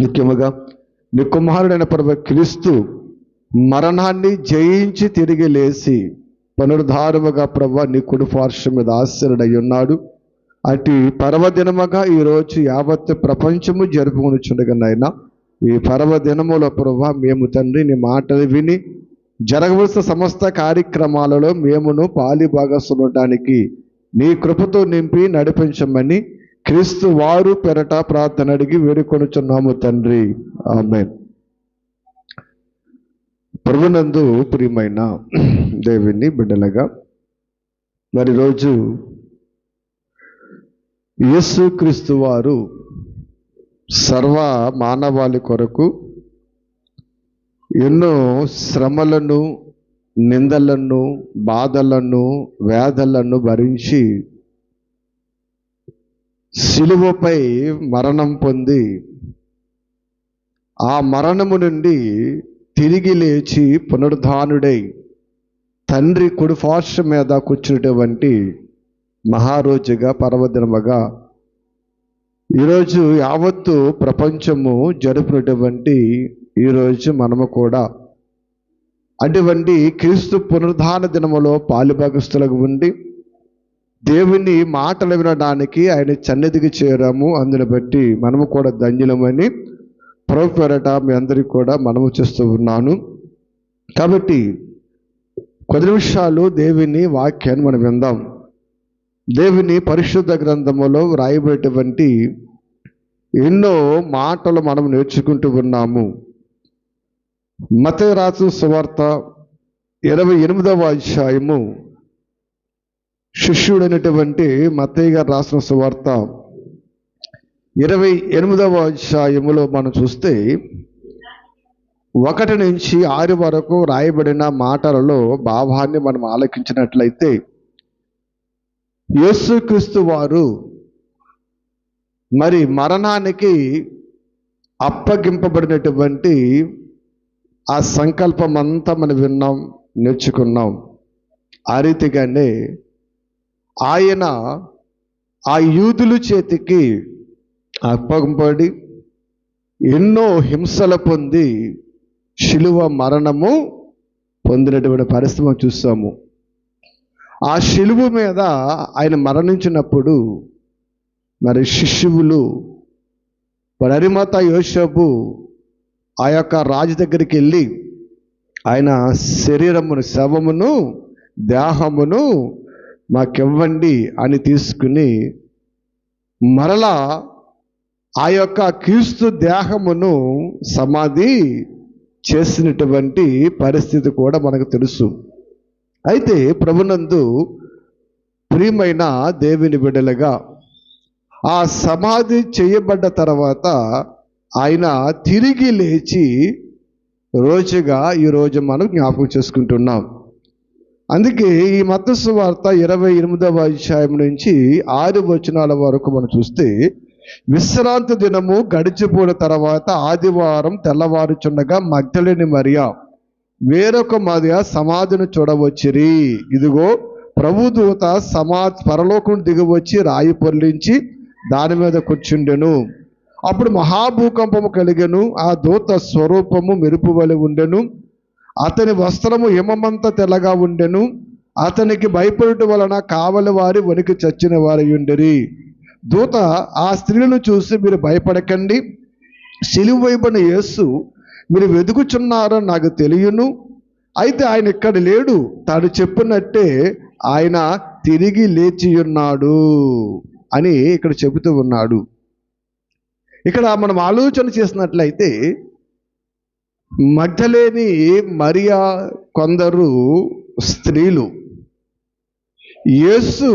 ముఖ్యముగా నీ కుమారుడైన ప్రభు క్రీస్తు మరణాన్ని జయించి తిరిగి లేచి పునరుద్ధారముగా ప్రభు నీ కుడి పార్శ్వం మీద ఆశీనుడై ఉన్నాడు. అటు పర్వదినముగా ఈరోజు యావత్ ప్రపంచము జరుపుకొనుచుండగా నాయనా, ఈ పర్వదినములో ప్రభు మేము తండ్రి నీ మాటలు విని జరగవలసిన సమస్త కార్యక్రమాలలో మేమును పాలిభాగస్సులడానికి నీ కృపతో నింపి నడిపించమని క్రీస్తు వారు పెరట ప్రార్థన అడిగి వేడుకొనుచున్నాము తండ్రి, ఆమేన్. ప్రభునందు ప్రియమైన దేవుని బిడ్డలుగా, మరి రోజు యేసుక్రీస్తు వారు సర్వ మానవాళి కొరకు ఎన్నో శ్రమలను, నిందలను, బాధలను, వేదలను భరించి శిలువపై మరణం పొంది ఆ మరణము నుండి తిరిగి లేచి పునరుద్ధానుడై తండ్రి కుడి పార్శ్వం మీద కూర్చున్నటువంటి మహారోజుగా పర్వదినముగా ఈరోజు యావత్తు ప్రపంచము జరుపునటువంటి ఈరోజు మనము కూడా అటువంటి క్రీస్తు పునరుద్ధాన దినములో పాలుభాగస్తులకు ఉండి దేవుని మాటలు వినడానికి ఆయన సన్నిధికి చేరాము. అందుని బట్టి మనము కూడా ధన్యులమని ప్రభు పేరట మీ అందరికీ కూడా మనము చేస్తూ ఉన్నాను. కాబట్టి కొద్ది నిమిషాలు దేవుని వాక్యాన్ని మనం విందాం. దేవుని పరిశుద్ధ గ్రంథములో వ్రాయబడేటువంటి ఎన్నో మాటలు మనం నేర్చుకుంటూ ఉన్నాము. మత్తయి రాసిన సువార్త 28వ అధ్యాయము, శిష్యుడైనటువంటి మత్తయి గారు రాసిన సువార్త 28వ అధ్యాయములో మనం చూస్తే 1 నుంచి 6 వరకు రాయబడిన మాటలలో భావాన్ని మనం ఆలకించినట్లయితే, యేసుక్రీస్తు వారు మరి మరణానికి అప్పగింపబడినటువంటి ఆ సంకల్పం అంతా మనం విన్నాం, నేర్చుకున్నాం. ఆ రీతిగానే ఆయన ఆ యూదుల చేతికి అప్పగింపబడి ఎన్నో హింసలు పొంది శిలువ మరణము పొందినటువంటి పరిస్థితి మనం చూస్తాము. ఆ శిలువ మీద ఆయన మరణించినప్పుడు మరి శిష్యువులు మరి అరిమత యోసేపు ఆ యొక్క రాజు దగ్గరికి వెళ్ళి ఆయన శరీరమును, శవమును, దేహమును మాకివ్వండి అని తీసుకుని మరలా ఆ యొక్క క్రీస్తు దేహమును సమాధి చేసినటువంటి పరిస్థితి కూడా మనకు తెలుసు. అయితే ప్రభునందు ప్రియమైన దేవుని బిడ్డలుగా, ఆ సమాధి చేయబడ్డ తర్వాత ఆయన తిరిగి లేచి రోజుగా ఈరోజు మనం జ్ఞాపకం చేసుకుంటున్నాం. అందుకే ఈ మత్తయి సువార్త 28వ అధ్యాయం నుంచి 6 వచనాల వరకు మనం చూస్తే, విశ్రాంతి దినము గడిచిపోయిన తర్వాత ఆదివారం తెల్లవారుచుండగా మగ్దలేని మరియ వేరొక మరియ సమాధిని చూడవచ్చిరి. ఇదిగో ప్రభుదూత పరలోకం దిగివచ్చి రాయి పొర్లించి దాని మీద కూర్చుండెను. అప్పుడు మహాభూకంపము కలిగెను. ఆ దూత స్వరూపము మెరుపు వలె ఉండెను. అతని వస్త్రము హిమమంత తెల్లగా ఉండెను. అతనికి భయపడుట వలన కావలి వారి వణికి చచ్చిన వారి ఉండెరి. దూత ఆ స్త్రీలను చూసి, మీరు భయపడకండి, సిలువ వేయబడిన యేసు మీరు వెతుకుచున్నారని నాకు తెలియను. అయితే ఆయన ఇక్కడ లేడు, తాను చెప్పినట్టే ఆయన తిరిగి లేచి ఉన్నాడు అని ఇక్కడ చెబుతూ ఉన్నాడు. ఇక్కడ మనం ఆలోచన చేసినట్లయితే, మగ్దలేని మరియా కొందరు స్త్రీలు యేసు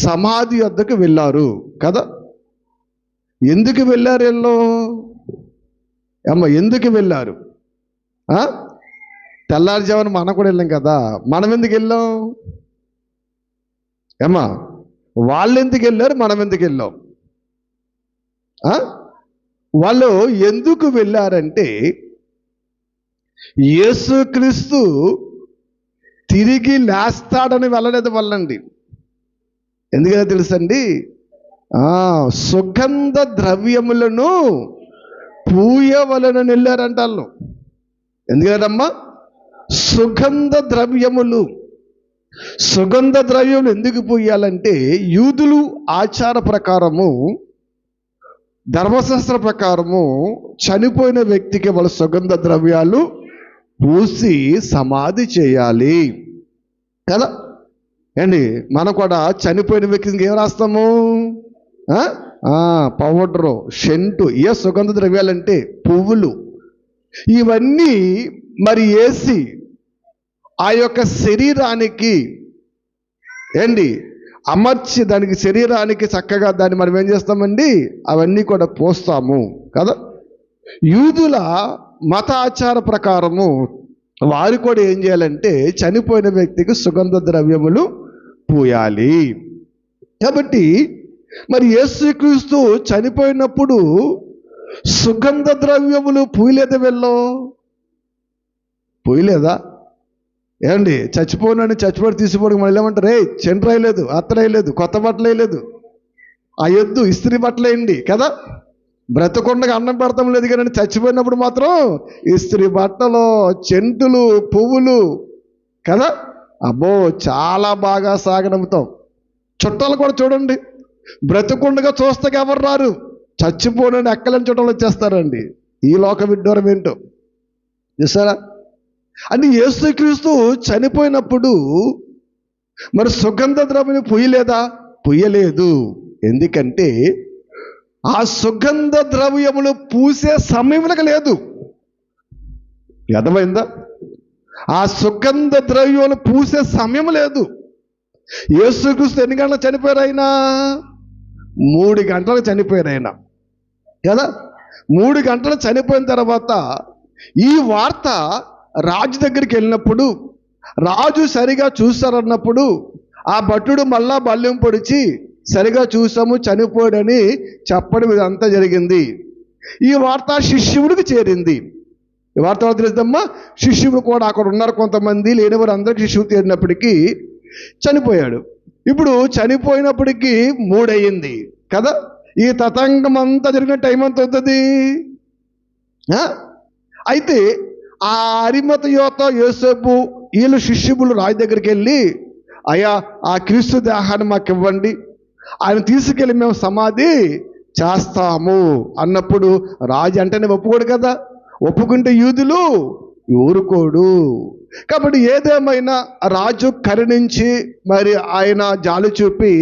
సమాధి వద్దకు వెళ్ళారు కదా. ఎందుకు వెళ్ళారు? ఎందుకు వెళ్ళారు? తెల్లారుజామున మనం కూడా వెళ్ళాం కదా, మనం ఎందుకు వెళ్ళాం? వాళ్ళు ఎందుకు వెళ్ళారు, మనం ఎందుకు వెళ్ళాం? వాళ్ళు ఎందుకు వెళ్ళారంటే, యేసుక్రీస్తు తిరిగి లేస్తాడని వెళ్ళలేదు వాళ్ళండి. ఎందుకని తెలుసండి? సుగంధ ద్రవ్యములను పూయవలనని వెళ్ళారంట వాళ్ళు. ఎందుకంటమ్మా? సుగంధ ద్రవ్యములు. సుగంధ ద్రవ్యములు ఎందుకు పూయాలంటే, యూదులు ఆచార ప్రకారము, ధర్మశాస్త్ర ప్రకారము చనిపోయిన వ్యక్తికి వాళ్ళ సుగంధ ద్రవ్యాలు పూసి సమాధి చేయాలి కదా అండి. మనం కూడా చనిపోయిన వ్యక్తికి ఏం రాస్తాము? పౌడరు, సెంటు, ఏ సుగంధ ద్రవ్యాలంటే పువ్వులు, ఇవన్నీ మరి వేసి ఆ యొక్క శరీరానికి అమర్చి, దానికి శరీరానికి చక్కగా దాన్ని మనం ఏం చేస్తామండి, అవన్నీ కూడా పోస్తాము కదా. యూదుల మత ఆచార ప్రకారము వారు కూడా ఏం చేయాలంటే చనిపోయిన వ్యక్తికి సుగంధ ద్రవ్యములు పూయాలి. కాబట్టి మరి యేసుక్రీస్తు చనిపోయినప్పుడు సుగంధ ద్రవ్యములు పూయలేదా? పూయలేదా? చచ్చిపోయి తీసిపోవడం మళ్ళీ ఏమంటారు? చెండు రాయలేదు, అత్తరాయలేదు, కొత్త బట్టలు వేయలేదు, ఆ ఎద్దు ఇస్త్రీ బట్టలు వేయండి కదా. బ్రతకుండగా అన్నం పెడతాం లేదు, కానీ చచ్చిపోయినప్పుడు మాత్రం ఇస్త్రీ బట్టలు, చెంటులు, పువ్వులు కదా. అబ్బో, చాలా బాగా సాగనమ్ముతాం. చుట్టాలు కూడా చూడండి, బ్రతకుండగా చూస్తాక ఎవరు రారు, చచ్చిపోయిన ఎక్కలేని చుట్టాలు వచ్చేస్తారండి. ఈ లోక విడ్డూరం ఏంటో చూసారా? అంటే యేసుక్రీస్తు చనిపోయినప్పుడు మరి సుగంధ ద్రవ్యం పూయలేదా? పూయలేదు. ఎందుకంటే ఆ సుగంధ ద్రవ్యములు పూసే సమయంలో లేదు. అర్థమైందా? ఆ సుగంధ ద్రవ్యములు పూసే సమయం లేదు. యేసుక్రీస్తు ఎన్ని గంటలకు చనిపోయారు? ఆయన 3 గంటలకు చనిపోయారు ఆయన కదా. 3 గంటలు చనిపోయిన తర్వాత ఈ వార్త రాజు దగ్గరికి వెళ్ళినప్పుడు, రాజు సరిగా చూస్తారన్నప్పుడు ఆ భటుడు మళ్ళా బల్లెం పొడిచి సరిగా చూసాము, చనిపోయాడని చెప్పడం ఇదంతా జరిగింది. ఈ వార్త శిష్యుడికి చేరింది. ఈ వార్త తెలుస్తుందమ్మా. శిష్యుడు కూడా అక్కడ ఉన్నారు కొంతమంది, లేని వారు అందరికీ శిష్యుడు చేరినప్పటికీ చనిపోయాడు. ఇప్పుడు చనిపోయినప్పటికీ 3 అయ్యింది కదా. ఈ తతంగం అంతా జరిగిన టైం అంతా అవుతుంది. అయితే ఆ అరిమతయోత, యోసేపు వీళ్ళు శిష్యులు రాజు దగ్గరికి వెళ్ళి, అయ్యా ఆ క్రీస్తు దేహాన్ని మాకు ఇవ్వండి, ఆయన తీసుకెళ్ళి మేము సమాధి చేస్తాము అన్నప్పుడు రాజు అంటేనే ఒప్పుకోడు కదా. ఒప్పుకుంటే యూదులు ఊరుకోడు. కాబట్టి ఏదేమైనా రాజు కరుణించి మరి ఆయన జాలి చూపి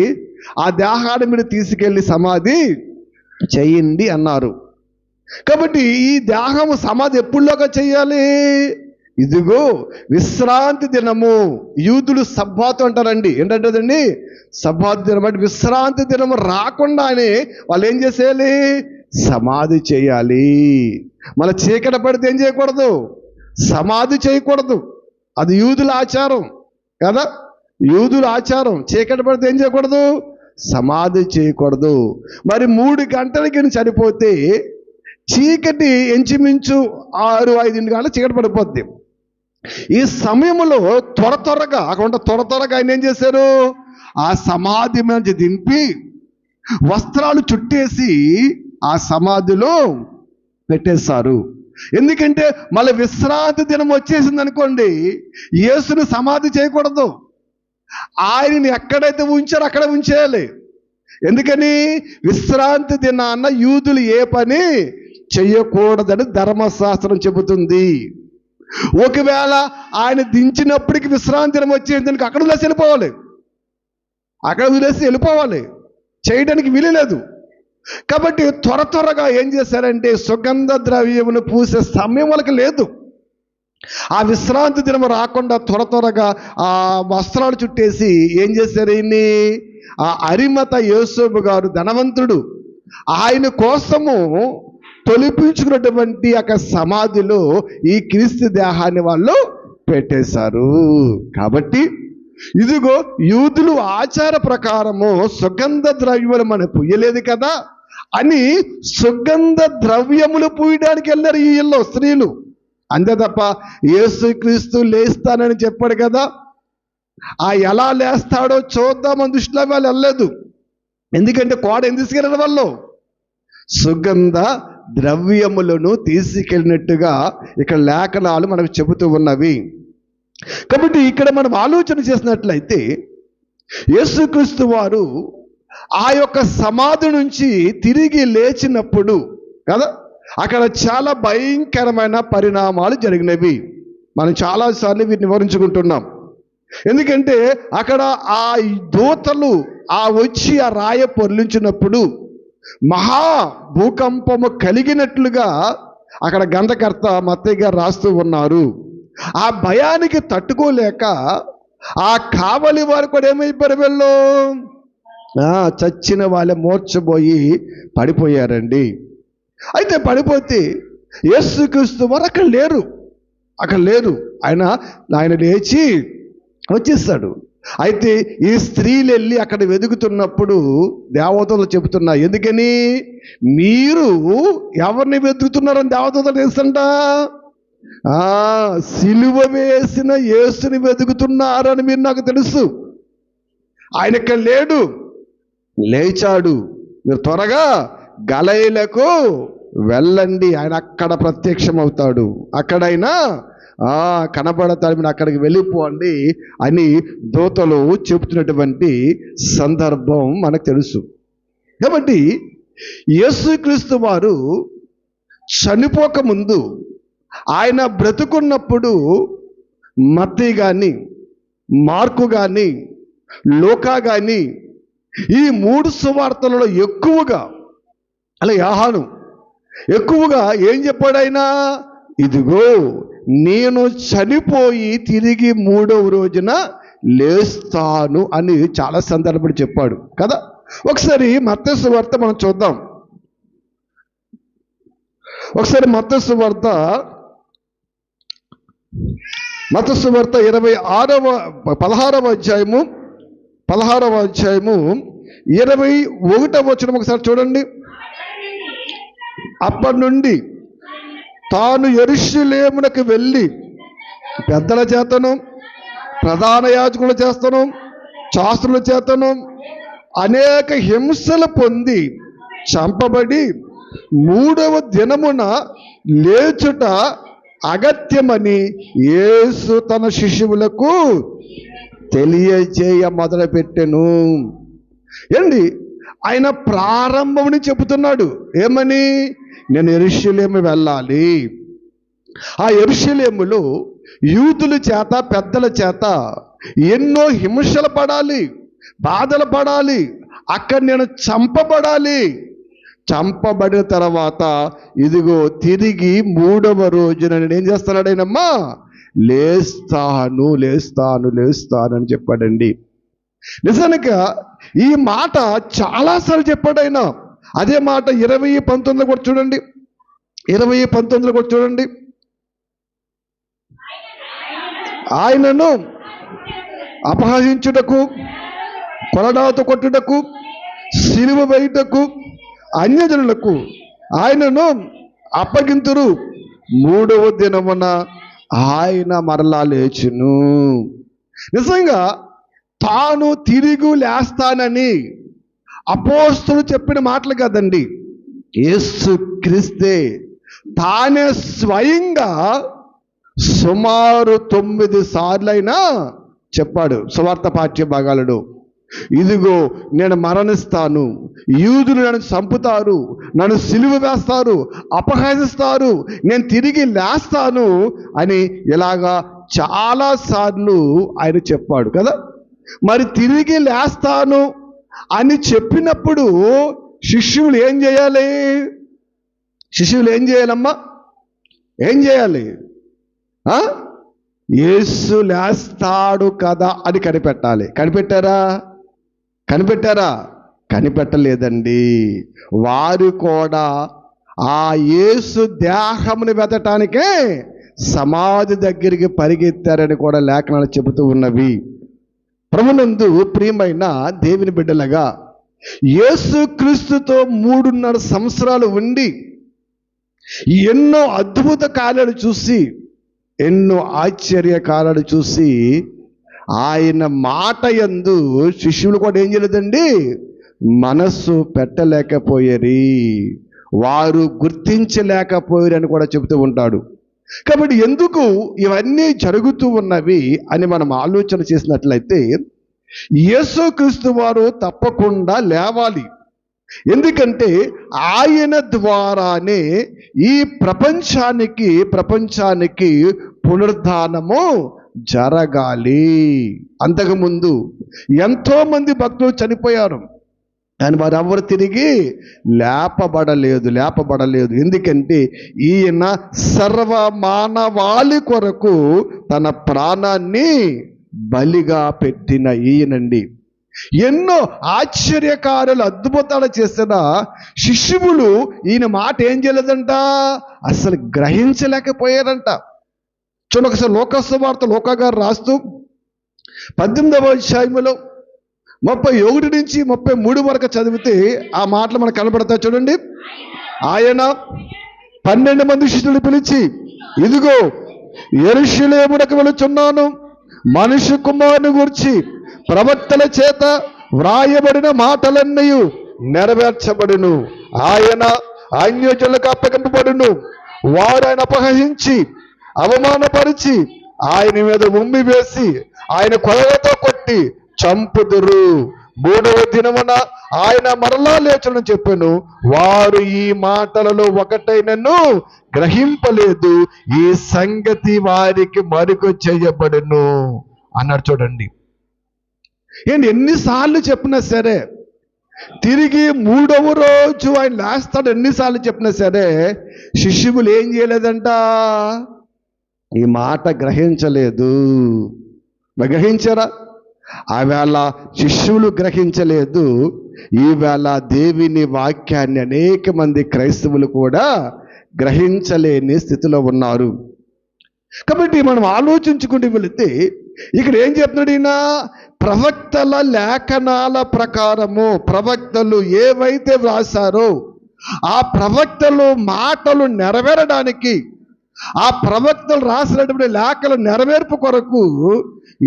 ఆ దేహాన్ని మీరు తీసుకెళ్ళి సమాధి చెయ్యండి అన్నారు. కాబట్టి ఈ దేహము సమాధి ఎప్పుడులోగా చెయ్యాలి? ఇదిగో విశ్రాంతి దినము. యూదులు సబ్బాతు అంటారండి. ఏంటంటదండి? సబ్బాతు దినం అంటే విశ్రాంతి దినము రాకుండానే వాళ్ళు ఏం చేసేయాలి? సమాధి చేయాలి. మళ్ళీ చీకటి పడితే ఏం చేయకూడదు? సమాధి చేయకూడదు. అది యూదుల ఆచారం కదా. యూదుల ఆచారం, చీకటి పడితే ఏం చేయకూడదు? సమాధి చేయకూడదు. మరి 3 గంటలకి చనిపోతే చీకటి ఇంచుమించు 6-5 గంటల చీకటి పడిపోద్ది. ఈ సమయంలో త్వరగా ఆయన ఏం చేశారు? ఆ సమాధి నుంచి దింపి వస్త్రాలు చుట్టేసి ఆ సమాధిలో పెట్టేశారు. ఎందుకంటే మళ్ళీ విశ్రాంతి దినం వచ్చేసింది అనుకోండి, యేసుని సమాధి చేయకూడదు. ఆయనని ఎక్కడైతే ఉంచారో అక్కడ ఉంచేయాలి. ఎందుకని? విశ్రాంతి దినాన్న యూదులు ఏ పని చెయ్యకూడదని ధర్మశాస్త్రం చెబుతుంది. ఒకవేళ ఆయన దించినప్పటికి విశ్రాంతి దినం వచ్చేందుకు అక్కడ వదిలేసి వెళ్ళిపోవాలి, చేయడానికి వీలులేదు. కాబట్టి త్వరగా ఏం చేశారంటే సుగంధ ద్రవ్యమును పూసే సమయం వాళ్ళకి లేదు. ఆ విశ్రాంతి దినం రాకుండా త్వరగా ఆ వస్త్రాలు చుట్టేసి ఏం చేశారు? ఈయన్ని ఆ అరిమత యోసేపు గారు ధనవంతుడు, ఆయన కోసము తొలిపించుకున్నటువంటి ఒక సమాధిలో ఈ క్రీస్తు దేహాన్ని వాళ్ళు పెట్టేశారు. కాబట్టి ఇదిగో యూదులు ఆచార ప్రకారము సుగంధ ద్రవ్యములు మనం పూయలేదు కదా అని సుగంధ ద్రవ్యములు పూయడానికి వెళ్ళారు ఈ ఇల్లు స్త్రీలు. అంతే తప్ప యేసుక్రీస్తు లేస్తానని చెప్పాడు కదా, ఆ ఎలా లేస్తాడో చూద్దామని దృష్టిలో వాళ్ళు వెళ్ళలేదు. ఎందుకంటే కోడ ఎందుకు తీసుకెళ్ళారు? వాళ్ళు సుగంధ ద్రవ్యములను తీసుకెళ్ళినట్టుగా ఇక్కడ లేఖనాలు మనకు చెబుతూ ఉన్నవి. కాబట్టి ఇక్కడ మనం ఆలోచన చేసినట్లయితే యేసుక్రీస్తు వారు ఆ యొక్క సమాధి నుంచి తిరిగి లేచినప్పుడు కదా, అక్కడ చాలా భయంకరమైన పరిణామాలు జరిగినవి. మనం చాలాసార్లు వీటిని వివరించుకుంటున్నాం. ఎందుకంటే అక్కడ ఆ దూతలు వచ్చి ఆ రాయ పొర్లించినప్పుడు మహా భూకంపము కలిగినట్లుగా అక్కడ గ్రంథకర్త మత్తయి గారు రాస్తూ ఉన్నారు. ఆ భయానికి తట్టుకోలేక ఆ కావలి వారు కూడా ఏమైపోయారు, వీళ్ళు చచ్చిన వాళ్ళే మూర్చబోయి పడిపోయారండి. అయితే పడిపోతే యేసుక్రీస్తు వారు అక్కడ లేరు. ఆయన లేచి వచ్చేస్తాడు. అయితే ఈ స్త్రీలు వెళ్ళి అక్కడ వెతుకుతున్నప్పుడు దేవదూతలు చెబుతున్నా, ఎందుకని మీరు ఎవరిని వెతుకుతున్నారని దేవదూతలు తెలుసంట, సిలువ వేసిన యేసుని వెతుకుతున్నారని మీరు నాకు తెలుసు. ఆయన ఇక్కడ లేడు, లేచాడు. మీరు త్వరగా గలయలకు వెళ్ళండి, ఆయన అక్కడ ప్రత్యక్షమవుతాడు, అక్కడైనా కనబడతాడు, మీరు అక్కడికి వెళ్ళిపోండి అని దూతలు చెబుతున్నటువంటి సందర్భం మనకు తెలుసు. కాబట్టి యేసుక్రీస్తు వారు చనిపోకముందు, ఆయన బ్రతుకున్నప్పుడు మత్తయి కానీ, మార్కు కానీ, లూకా కానీ ఈ 3 సువార్తలలో ఎక్కువగా, అలా యోహాను ఎక్కువగా ఏం చెప్పాడు ఆయన, ఇదిగో నేను చనిపోయి తిరిగి 3వ రోజున లేస్తాను అని చాలా సందర్భాలు చెప్పాడు కదా. ఒకసారి మత్తయి సువార్త మనం చూద్దాం. ఒకసారి మత్తయి సువార్త 16వ అధ్యాయము 21వ వచనం ఒకసారి చూడండి. అప్పటి నుండి తాను యెరూషలేమునకు వెళ్ళి పెద్దల చేతను, ప్రధాన యాజకుల చేతను, శాస్త్రుల చేతను అనేక హింసలు పొంది చంపబడి 3వ దినమున లేచుట అగత్యమని యేసు తన శిష్యులకు తెలియజేయ మొదలుపెట్టెను. ఏండి, ఆయన ప్రారంభం చెబుతున్నాడు ఏమని, నేను యెరూషలేము వెళ్ళాలి, ఆ యెరూషలేములో యూదుల చేత, పెద్దల చేత ఎన్నో హింసలు పడాలి, బాధలు పడాలి, అక్కడ నేను చంపబడాలి, చంపబడిన తర్వాత ఇదిగో తిరిగి 3వ రోజున నేను ఏం చేస్తాడు ఆయనమ్మా, లేస్తాను అని చెప్పాడండి. నిజానికి ఈ మాట చాలాసార్లు చెప్పాడు ఆయన. అదే మాట 20:19 కూడా చూడండి. 20:19 కూడా చూడండి. ఆయనను అపహసించుటకు, కొరడాతో కొట్టుటకు, సిలువ వేయుటకు అన్యజనులకు ఆయనను అప్పగింతురు, 3వ దినమున ఆయన మరలా లేచును. నిజంగా తాను తిరిగి లేస్తానని అపోస్తలులు చెప్పిన మాటలు కదండి. యేసుక్రీస్తే తానే స్వయంగా సుమారు 9 సార్లైనా చెప్పాడు సువార్త పాఠ్య భాగాలలో, ఇదిగో నేను మరణిస్తాను, యూదులు నన్ను చంపుతారు, నన్ను సిలువ వేస్తారు, అపహసిస్తారు, నేను తిరిగి లేస్తాను అని ఇలాగా చాలాసార్లు ఆయన చెప్పాడు కదా. మరి తిరిగి లేస్తాను అని చెప్పినప్పుడు శిష్యులు ఏం చేయాలమ్మా, ఏం చేయాలి? యేసు లేస్తాడు కదా అని కనిపెట్టాలి. కనిపెట్టారా? కనిపెట్టలేదండి. వారు కూడా ఆ యేసు దేహముని వెతటానికే సమాధి దగ్గరికి పరిగెత్తారని కూడా లేఖనాలు చెబుతూ ఉన్నవి. ప్రభునందు ప్రియమైన దేవుని బిడ్డలుగా యేసుక్రీస్తుతో 3.5 సంవత్సరాలు ఉండి ఎన్నో అద్భుత కార్యాలు చూసి, ఎన్నో ఆశ్చర్య కార్యాలు చూసి ఆయన మాట యందు శిష్యులు కూడా ఏం చేయలేదండి, మనస్సు పెట్టలేకపోయేరి. వారు గుర్తించలేకపోయారని కూడా చెబుతూ ఉంటాడు. కాబట్టి ఎందుకు ఇవన్నీ జరుగుతూ ఉన్నవి అని మనం ఆలోచన చేసినట్లయితే, యేసుక్రీస్తు వారు తప్పకుండా లేవాలి. ఎందుకంటే ఆయన ద్వారానే ఈ ప్రపంచానికి పునరుద్ధానము జరగాలి. అంతకుముందు ఎంతో మంది భక్తులు చనిపోయారు, కానీ వారు ఎవరు తిరిగి లేపబడలేదు. ఎందుకంటే ఈయన సర్వ మానవాళి కొరకు తన ప్రాణాన్ని బలిగా పెట్టిన ఈయనండి. ఎన్నో ఆశ్చర్యకారులు అద్భుతాలు చేసిన శిష్యులు ఈయన మాట ఏం చేయలేదంట, అసలు గ్రహించలేకపోయారంట. చూడండి ఒకసారి లోకసువార్త లోకా గారు రాస్తూ 18వ అధ్యాయములో 31 నుంచి 33 వరకు చదివితే ఆ మాటలు మనకు కనబడతాయి. చూడండి, ఆయన 12 మంది శిష్యులు పిలిచి, ఇదిగో యెరూషలేమునకు వెళుచున్నాను, మనుష్య కుమారుని గురించి ప్రవక్తల చేత వ్రాయబడిన మాటలన్నీ నెరవేర్చబడును. ఆయన అన్యజనులకు అప్పగింపబడును. వారు ఆయన అపహసించి అవమానపరిచి ఆయన మీద ఉమ్మి వేసి ఆయన కొరలతో కొట్టి చంపుదురు. 3వ దినమున ఆయన మరలా లేచునని చెప్పాను. వారు ఈ మాటలలో ఒకటైనను గ్రహింపలేదు. ఈ సంగతి వారికి మరుగు చేయబడును అన్నాడు. చూడండి, ఏంటి ఎన్నిసార్లు చెప్పినా సరే, తిరిగి 3వ రోజు ఆయన లేస్తాడు ఎన్నిసార్లు చెప్పినా సరే శిష్యులు ఏం చేయలేదంట, ఈ మాట గ్రహించలేదు. గ్రహించారా? ఆవేళ శిష్యులు గ్రహించలేదు. ఈవేళ దేవుని వాక్యాన్ని అనేక మంది క్రైస్తవులు కూడా గ్రహించలేని స్థితిలో ఉన్నారు. కాబట్టి మనం ఆలోచించుకుంటూ వెళితే ఇక్కడ ఏం చెప్తున్నాడు ఈయన, ప్రవక్తల లేఖనాల ప్రకారము ప్రవక్తలు ఏవైతే వ్రాసారో ఆ ప్రవక్తలు మాటలు నెరవేరడానికి, ఆ ప్రవక్తలు రాసినటువంటి లేఖల నెరవేర్పు కొరకు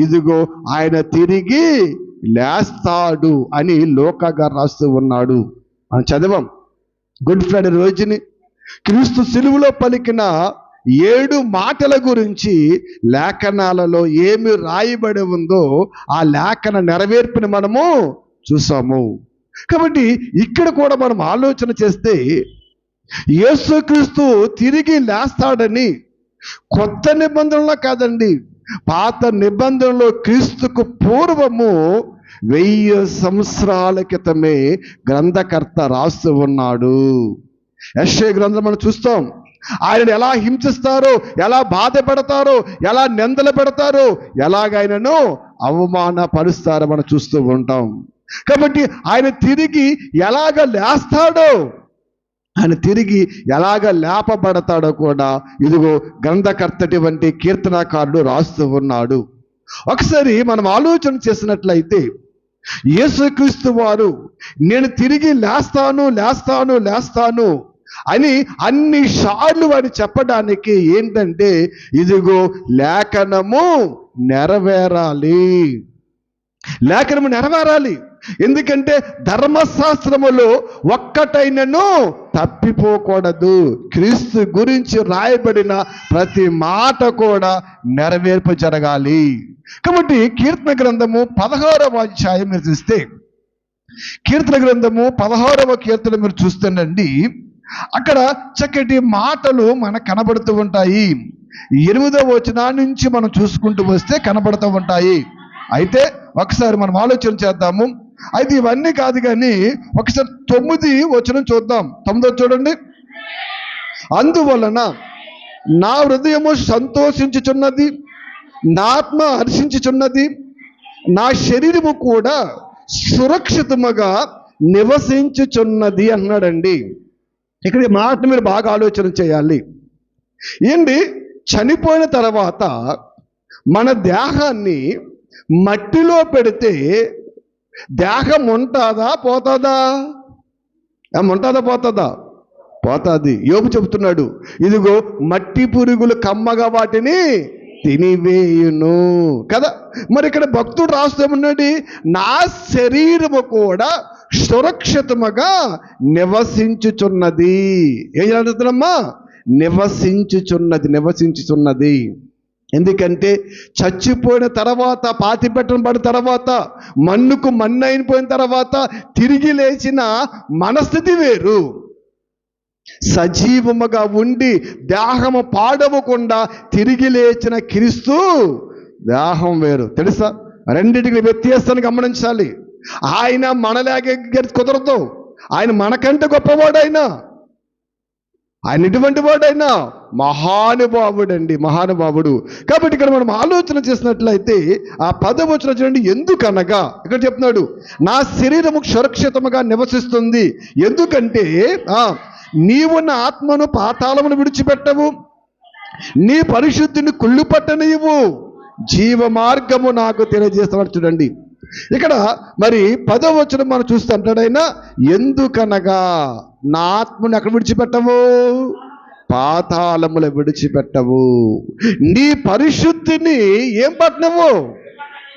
ఇదిగో ఆయన తిరిగి లేస్తాడు అని లోకా గారు రాస్తూ ఉన్నాడు. మనం చదివాం గుడ్ ఫ్రైడే రోజుని క్రీస్తు సిలువలో పలికిన 7 మాటల గురించి లేఖనాలలో ఏమి రాయబడి ఉందో ఆ లేఖన నెరవేర్పుని మనము చూసాము. కాబట్టి ఇక్కడ కూడా మనం ఆలోచన చేస్తే యేసుక్రీస్తు తిరిగి లేస్తాడని కొత్త నిబంధనలో కాదండి, పాత నిబంధనలో క్రీస్తుకు పూర్వము 1000 సంవత్సరాల క్రితమే గ్రంథకర్త రాస్తూ ఉన్నాడు. యెషయా గ్రంథం మనం చూస్తాం, ఆయన ఎలా హింసిస్తారో, ఎలా బాధ పెడతారో, ఎలా నిందలు పెడతారో, ఎలాగైనాను అవమానపరుస్తారో మనం చూస్తూ ఉంటాం. కాబట్టి ఆయన తిరిగి ఎలాగ లేస్తాడో, ఆయన తిరిగి ఎలాగ లేపబడతాడో కూడా ఇదిగో గ్రంథకర్తటి వంటి కీర్తనాకారుడు రాస్తూ ఉన్నాడు. ఒకసారి మనం ఆలోచన చేసినట్లయితే యేసుక్రీస్తు వారు నేను తిరిగి లేస్తాను అని అన్నిసార్లు వారు చెప్పడానికి ఏంటంటే, ఇదిగో లేఖనము నెరవేరాలి. ఎందుకంటే ధర్మశాస్త్రములో ఒక్కటైనను తప్పిపోకూడదు. క్రీస్తు గురించి రాయబడిన ప్రతి మాట కూడా నెరవేర్పు జరగాలి. కాబట్టి కీర్తన గ్రంథము 16వ అధ్యాయం మీరు చూస్తే, కీర్తన గ్రంథము 16వ కీర్తన మీరు చూస్తేనండి, అక్కడ చక్కటి మాటలు మనకు కనబడుతూ ఉంటాయి. 8వ వచనం నుంచి మనం చూసుకుంటూ వస్తే కనబడుతూ ఉంటాయి. అయితే ఒకసారి మనం ఆలోచన చేద్దాము. అయితే ఇవన్నీ కాదు కానీ ఒకసారి 9వ వచనం చూద్దాం. 9వ చూడండి, అందువలన నా హృదయము సంతోషించుచున్నది, నా ఆత్మ హర్షించుచున్నది, నా శరీరము కూడా సురక్షితముగా నివసించుచున్నది అన్నాడండి. ఇక్కడ ఈ మాట మీరు బాగా ఆలోచన చేయాలి. ఏంటి, చనిపోయిన తర్వాత మన దేహాన్ని మట్టిలో పెడితే దేహం ఉంటుందా పోతుందా? పోతుంది. యోబు చెబుతున్నాడు, ఇదిగో మట్టి పురుగులు కమ్మగా వాటిని తినివేయును కదా. మరి ఇక్కడ భక్తుడు రాస్తేమన్నాడు, నా శరీరము కూడా సురక్షితముగా నివసించుచున్నది. ఏం జరుగుతుందమ్మా? నివసించుచున్నది. ఎందుకంటే చచ్చిపోయిన తర్వాత, పాతిపెట్టబడిన తర్వాత, మన్నుకు మన్ను అయిపోయిన తర్వాత తిరిగి లేచిన మనస్థితి వేరు. సజీవముగా ఉండి దేహము పాడవకుండా తిరిగి లేచిన క్రీస్తు దేహం వేరు. తెలుసా? రెండింటికి వ్యత్యాసాన్ని గమనించాలి. ఆయన మనలాగే కుదరదు. ఆయన మనకంటే గొప్పవాడైనా, ఆయన ఎటువంటి వాడైనా మహానుభావుడు. కాబట్టి ఇక్కడ మనం ఆలోచన చేసినట్లయితే ఆ 10వ వచనం చూడండి. ఎందుకనగా ఇక్కడ చెప్తున్నాడు, నా శరీరము సురక్షితముగా నివసిస్తుంది. ఎందుకంటే నీవు నా ఆత్మను పాతాళమును విడిచిపెట్టవు, నీ పరిశుద్ధిని కుళ్ళు పట్టనివ్వు, జీవ మార్గము నాకు తెలియజేస్తాడు. చూడండి ఇక్కడ మరి 10వ వచనం మనం చూస్తే అంటాడైనా, ఎందుకనగా నా ఆత్మను ఎక్కడ విడిచిపెట్టవు? పాతాళములు విడిచిపెట్టవు, నీ పరిశుద్ధిని ఏం పట్టనివ్వు?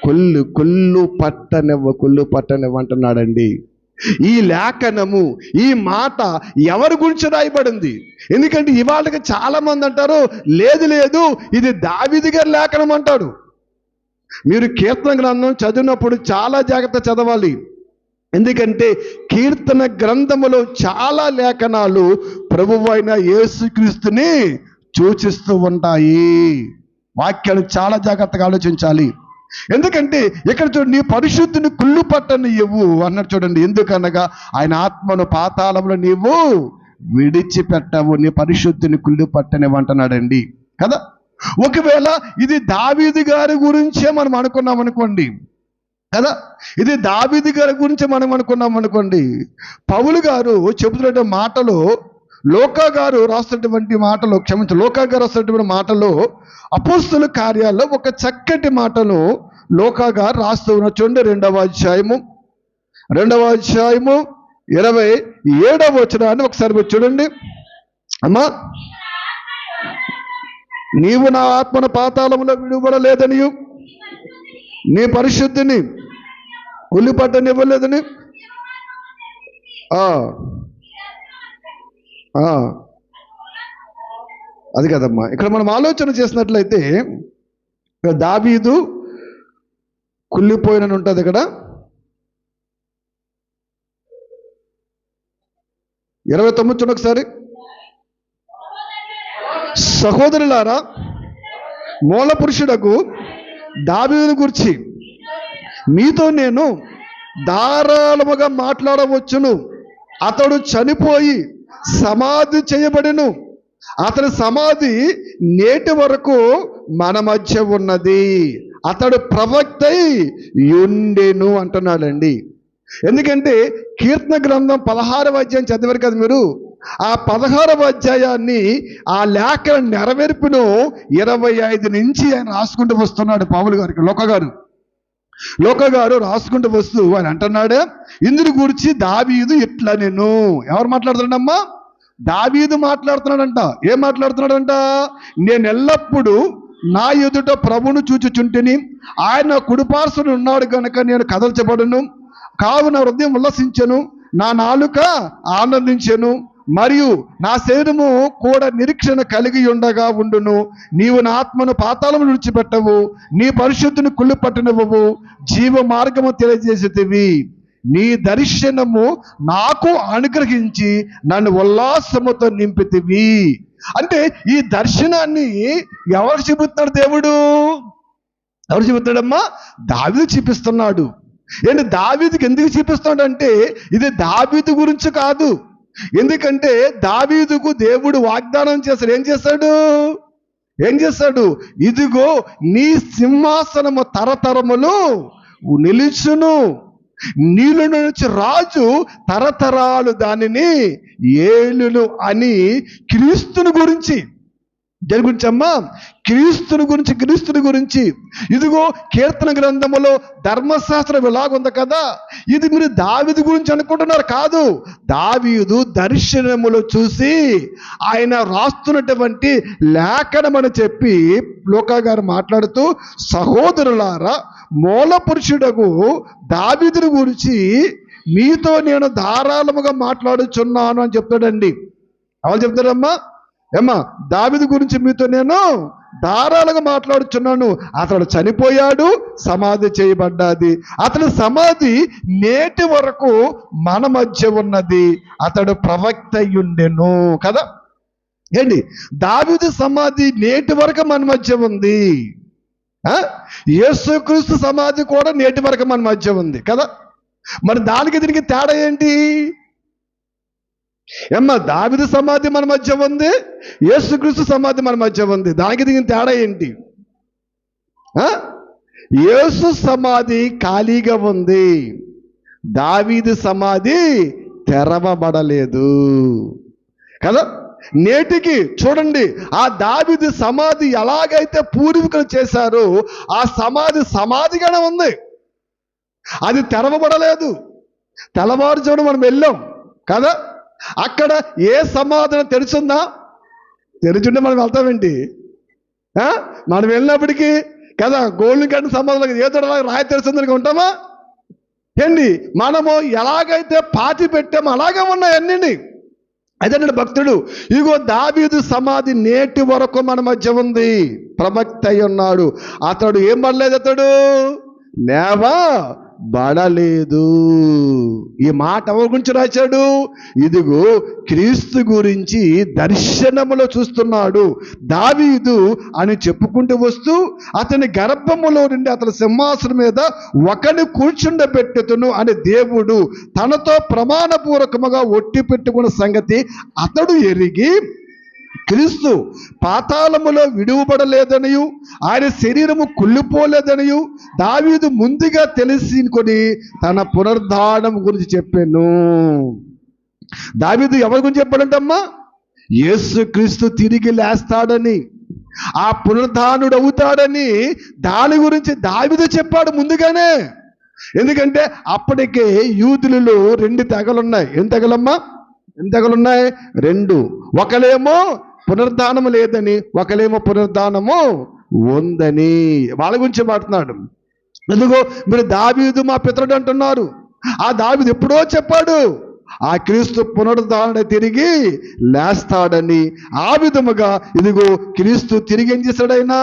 కుళ్ళు పట్టనివ్వు అంటున్నాడండి. ఈ లేఖనము, ఈ మాట ఎవరి గురించి రాయబడింది? ఎందుకంటే ఇవాళకి చాలా మంది అంటారు, లేదు ఇది దావీదు గారి లేఖనం అంటాడు. మీరు కీర్తన గ్రంథం చదివినప్పుడు చాలా జాగ్రత్త చదవాలి. ఎందుకంటే కీర్తన గ్రంథములో చాలా లేఖనాలు ప్రభువైన యేసుక్రీస్తుని సూచిస్తూ ఉంటాయి. వాక్యాలు చాలా జాగ్రత్తగా ఆలోచించాలి. ఎందుకంటే ఇక్కడ చూడండి, నీ పరిశుద్ధిని కుళ్ళు పట్టనివ్వు అన్నాడు. చూడండి, ఎందుకనగా ఆయన ఆత్మను పాతాళంలో నీవు విడిచిపెట్టవు, నీ పరిశుద్ధిని కుళ్ళు పట్టనివ్వు అంటున్నాడండి కదా. ఒకవేళ ఇది దావీదు గారి గురించే మనం అనుకున్నాం అనుకోండి కదా, ఇది దావీదు గారి గురించి మనం అనుకున్నాం అనుకోండి, పౌలు గారు చెబుతున్న మాటలు, లోకా గారు రాస్తున్నటువంటి మాటలు అపోస్తలుల కార్యాల్లో ఒక చక్కటి మాటను లోకా గారు రాస్తూ ఉన్న. చూడండి 2వ అధ్యాయము 27వ వచనాన్ని ఒకసారి చూడండి. అమ్మా, నీవు నా ఆత్మను పాతాళములో విడువడలేదనియు, నీ పరిశుద్ధిని కుళ్ళిపట్టనివ్వలేదని. అది కదమ్మా. ఇక్కడ మనం ఆలోచన చేసినట్లయితే దావీదు కుళ్ళిపోయినని ఉంటుంది. ఇక్కడ 29 చూడండి ఒకసారి. సహోదరులారా, మూల పురుషుడకు దావీదును గురించి మీతో నేను ధారాళముగా మాట్లాడవచ్చును. అతడు చనిపోయి సమాధి చేయబడెను, అతని సమాధి నేటి వరకు మన మధ్య ఉన్నది, అతడు ప్రవక్తై యుండెను అంటున్నాడండి. ఎందుకంటే కీర్తన గ్రంథం 16వ అధ్యాయం చదివారు కదా మీరు. ఆ 16వ అధ్యాయాన్ని, ఆ లేఖల నెరవేర్పును 25 నుంచి ఆయన రాసుకుంటూ వస్తున్నాడు పౌలు గారికి. లోక గారు రాసుకుంటూ వస్తూ ఆయన అంటున్నాడు, ఇందుని గురించి దావీదు ఇట్లా నేను. ఎవరు మాట్లాడుతున్నాడమ్మా? దావీదు మాట్లాడుతున్నాడంట. ఏం మాట్లాడుతున్నాడంట? నేను ఎల్లప్పుడూ నా ఎదుట ప్రభువును చూచుచుంటిని, ఆయన కుడిపార్శ్వన ఉన్నాడు కనుక నేను కదల్చబడును, కావున హృదయం ఉల్లసించెను, నా నాలుక ఆనందించెను, మరియు నా శరీరము కూడా నిరీక్షణ కలిగి ఉండగా ఉండును. నీవు నా ఆత్మను పాతాళము విడిచిపెట్టవు, నీ పరిశుద్ధిని కుళ్ళు పట్టనివ్వవు, జీవ మార్గము తెలియజేసేటివి, నీ దర్శనము నాకు అనుగ్రహించి నన్ను ఉల్లాసముతో నింపితివి. అంటే ఈ దర్శనాన్ని ఎవరు చూపిస్తున్నాడు? దేవుడు. ఎవరు చూపిస్తున్నాడమ్మా? దావీదు చూపిస్తున్నాడు. ఏంటి దావీదుకి ఎందుకు చూపిస్తున్నాడు అంటే, ఇది దావీదు గురించి కాదు. ఎందుకంటే దావీదుకు దేవుడు వాగ్దానం చేశాడు. ఏం చేశాడు? ఇదిగో నీ సింహాసనము తరతరములు నిలుచును, నీలో నుంచి రాజు తరతరాలు దానిని ఏలును అని క్రీస్తుని గురించి, దేని గురించి అమ్మా? క్రీస్తుని గురించి. ఇదిగో కీర్తన గ్రంథములో ధర్మశాస్త్రం ఇలాగుంది కదా, ఇది మీరు దావీదు గురించి అనుకుంటున్నారు. కాదు, దావీదు దర్శనములో చూసి ఆయన రాస్తున్నటువంటి లేఖనమని చెప్పి లోకా గారు మాట్లాడుతూ, సహోదరులారా, మూల పురుషుడకు దావీదుని గురించి మీతో నేను ధారాళముగా మాట్లాడుచున్నాను అని చెప్తాడండి. ఎవరు చెప్తారమ్మా? ఏమ్మా, దావీదు గురించి మీతో నేను ధారాళంగా మాట్లాడుచున్నాను. అతడు చనిపోయాడు, సమాధి చేయబడ్డాది. అతని సమాధి నేటి వరకు మన మధ్య ఉన్నది. అతడు ప్రవక్త అయ్యుండెను కదా. ఏంటి, దావీదు సమాధి నేటి వరకు మన మధ్య ఉంది. యేసుక్రీస్తు సమాధి కూడా నేటి వరకు మన మధ్య ఉంది కదా. మరి దానికి దీనికి తేడా ఏంటి? ఏమ్మా, దావీదు సమాధి మన మధ్య ఉంది, యేసుక్రీస్తు సమాధి మన మధ్య ఉంది. దానికి దీనికి తేడా ఏంటి? యేసు సమాధి ఖాళీగా ఉంది, దావీదు సమాధి తెరవబడలేదు కదా. నేటికి చూడండి, ఆ దావీదు సమాధి ఎలాగైతే పూర్వీకులు చేశారో ఆ సమాధి సమాధిగానే ఉంది, అది తెరవబడలేదు. తెల్లవారుజామున మనం వెళ్ళాం కదా, అక్కడ ఏ సమాధి తెరిచుందా? తెరిచుంటే మనం వెళ్తామేంటి? మనం వెళ్ళినప్పటికీ కదా గోల్డ్ కట్టిన సమాధులకు ఏదో రాయి తెరిచిందని ఉంటామా ఏంటి? మనము ఎలాగైతే పాతి పెట్టామో అలాగే ఉన్నాయి అన్నీ. అదే భక్తుడు, ఇగో దావీదు సమాధి నేటి వరకు మన మధ్య ఉంది, ప్రవక్త అయి ఉన్నాడు. అతడు ఏం పడలేదు, అతడు లేవబడలేదు. ఈ మాట ఎవరి గురించి రాశాడు? ఇదిగో క్రీస్తు గురించి దర్శనములో చూస్తున్నాడు దావీదు అని చెప్పుకుంటూ వస్తూ, అతని గర్భములో నుండి అతని సింహాసనం మీద ఒకని కూర్చుండబెట్టును అని దేవుడు తనతో ప్రమాణపూర్వకముగా ఒట్టి పెట్టుకున్న సంగతి అతడు ఎరిగి, క్రీస్తు పాతాళములో విడువబడలేదనియు ఆయన శరీరము కుళ్ళిపోలేదనియు దావీదు ముందుగా తెలుసుకొని తన పునరుద్ధానం గురించి చెప్పాను. దావీదు ఎవరి గురించి చెప్పాడంటమ్మా? యేసుక్రీస్తు తిరిగి లేస్తాడని, ఆ పునరుద్ధానుడు అవుతాడని దాని గురించి దావీదు చెప్పాడు ముందుగానే. ఎందుకంటే అప్పటికే యూదులలో 2 తెగలున్నాయి. ఏం తెగలమ్మా? ఎన్ని తెగలున్నాయి? 2. ఒకలేమో పునరుద్ధానము లేదని, ఒకలేమో పునరుద్ధానము ఉందని. వాళ్ళ గురించి మాట్లాడు. ఎందుకో మీరు దావీదు మా పితరుడు అంటున్నారు. ఆ దావీదు ఎప్పుడో చెప్పాడు ఆ క్రీస్తు పునరుద్ధారణ తిరిగి లేస్తాడని. ఆ విధముగా ఇదిగో క్రీస్తు తిరిగి ఏం చేశాడైనా?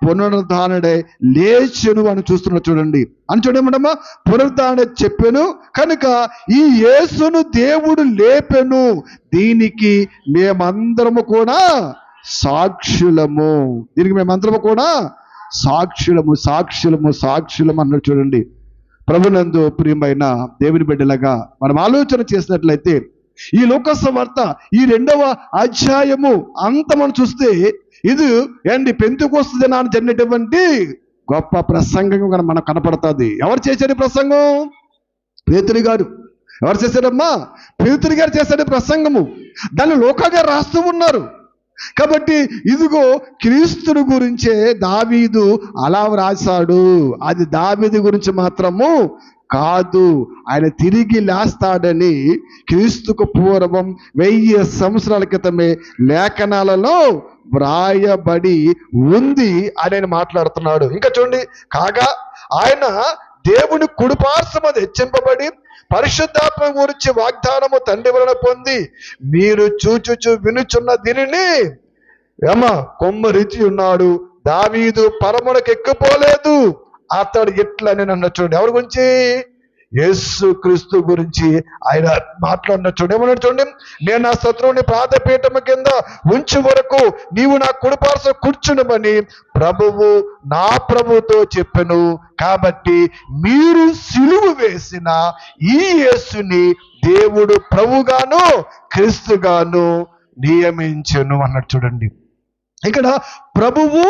పునరుద్ధారణే లేచెను అని చూస్తున్నా చూడండి. అని చూడమమ్మా, పునరుద్ధారణ చెప్పాను కనుక ఈ యేసును దేవుడు లేపెను, దీనికి మేమందరము కూడా సాక్షులము. దీనికి మేమందరము కూడా సాక్షులము సాక్షులము సాక్షులము అన్నాడు చూడండి. ప్రభునందు ప్రియమైన దేవుని బిడ్డలుగా మనం ఆలోచన చేసినట్లయితే ఈ లోకసువార్త ఈ 2వ అధ్యాయము అంత మనం చూస్తే ఇది ఏంటి? పెంతెకొస్తు దినాన జరిగినటువంటి గొప్ప ప్రసంగం మనకు కనపడుతుంది. ఎవరు చేశారు ప్రసంగం? పేతురు గారు. ఎవరు చేశారమ్మా? పేతురు గారు చేశారు ప్రసంగము. దాన్ని లూకా గారు రాస్తూ ఉన్నారు. కాబట్టి ఇదిగో క్రీస్తుని గురించే దావీదు అలా రాశాడు. అది దావీదు గురించి మాత్రము కాదు, ఆయన తిరిగి లేస్తాడని క్రీస్తుకు పూర్వం 1000 సంవత్సరాల క్రితమే లేఖనాలలో వ్రాయబడి ఉంది అని ఆయన మాట్లాడుతున్నాడు. ఇంకా చూడండి, కాగా ఆయన దేవుని కుడిపార్శ్వమున హెచ్చింపబడి పరిశుద్ధాత్మ గురించి వాగ్దానము తండ్రి వలన పొంది మీరు చూచుచు వినుచున్న దీనిని కొమ్మరించి ఉన్నాడు. దావీదు పరమునకు ఎక్కిపోలేదు, అతడు ఎట్లని అన్న చూడండి. ఎవరి గురించి? యేసు క్రీస్తు గురించి ఆయన మాట్లాడిన చూడండి. ఏమన్నాడు చూడండి, నేను నా శత్రువుని పాదపీఠము కింద ఉంచు వరకు నీవు నా కుడిపార్శ్వ కూర్చునమని ప్రభువు నా ప్రభుతో చెప్పెను. కాబట్టి మీరు సిలువ వేసిన ఈ యేసుని దేవుడు ప్రభుగాను క్రీస్తుగాను నియమించెను అన్నాడు చూడండి. ఇక్కడ ప్రభువు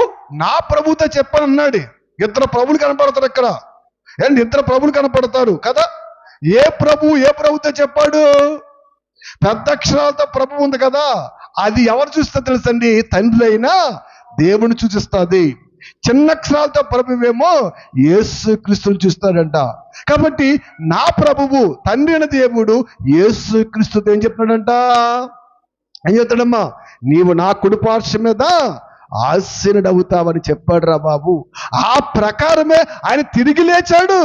నా ప్రభుతో చెప్పనన్నాడు. 2 ప్రభువులు కనపడతారు ఇక్కడ. ఏంటి? 2 ప్రభువులు కనపడతారు కదా. ఏ ప్రభుతో చెప్పాడు? పెద్ద అక్షరాలతో ప్రభు ఉంది కదా, అది ఎవరు చూస్తే తెలుసండి? తండ్రి అయినా దేవుని సూచిస్తుంది. చిన్న అక్షరాలతో ప్రభువేమో యేసు క్రీస్తుని చూస్తాడంట. కాబట్టి నా ప్రభువు తండ్రి అయిన దేవుడు యేసు క్రీస్తుతో ఏం చెప్తున్నాడంట? ఏం చెప్తాడమ్మా? నీవు నా కుడిపార్శ్వం మీద ఆశీనుడవుతావని చెప్పాడు రా బాబు. ఆ ప్రకారమే ఆయన తిరిగి లేచాడు.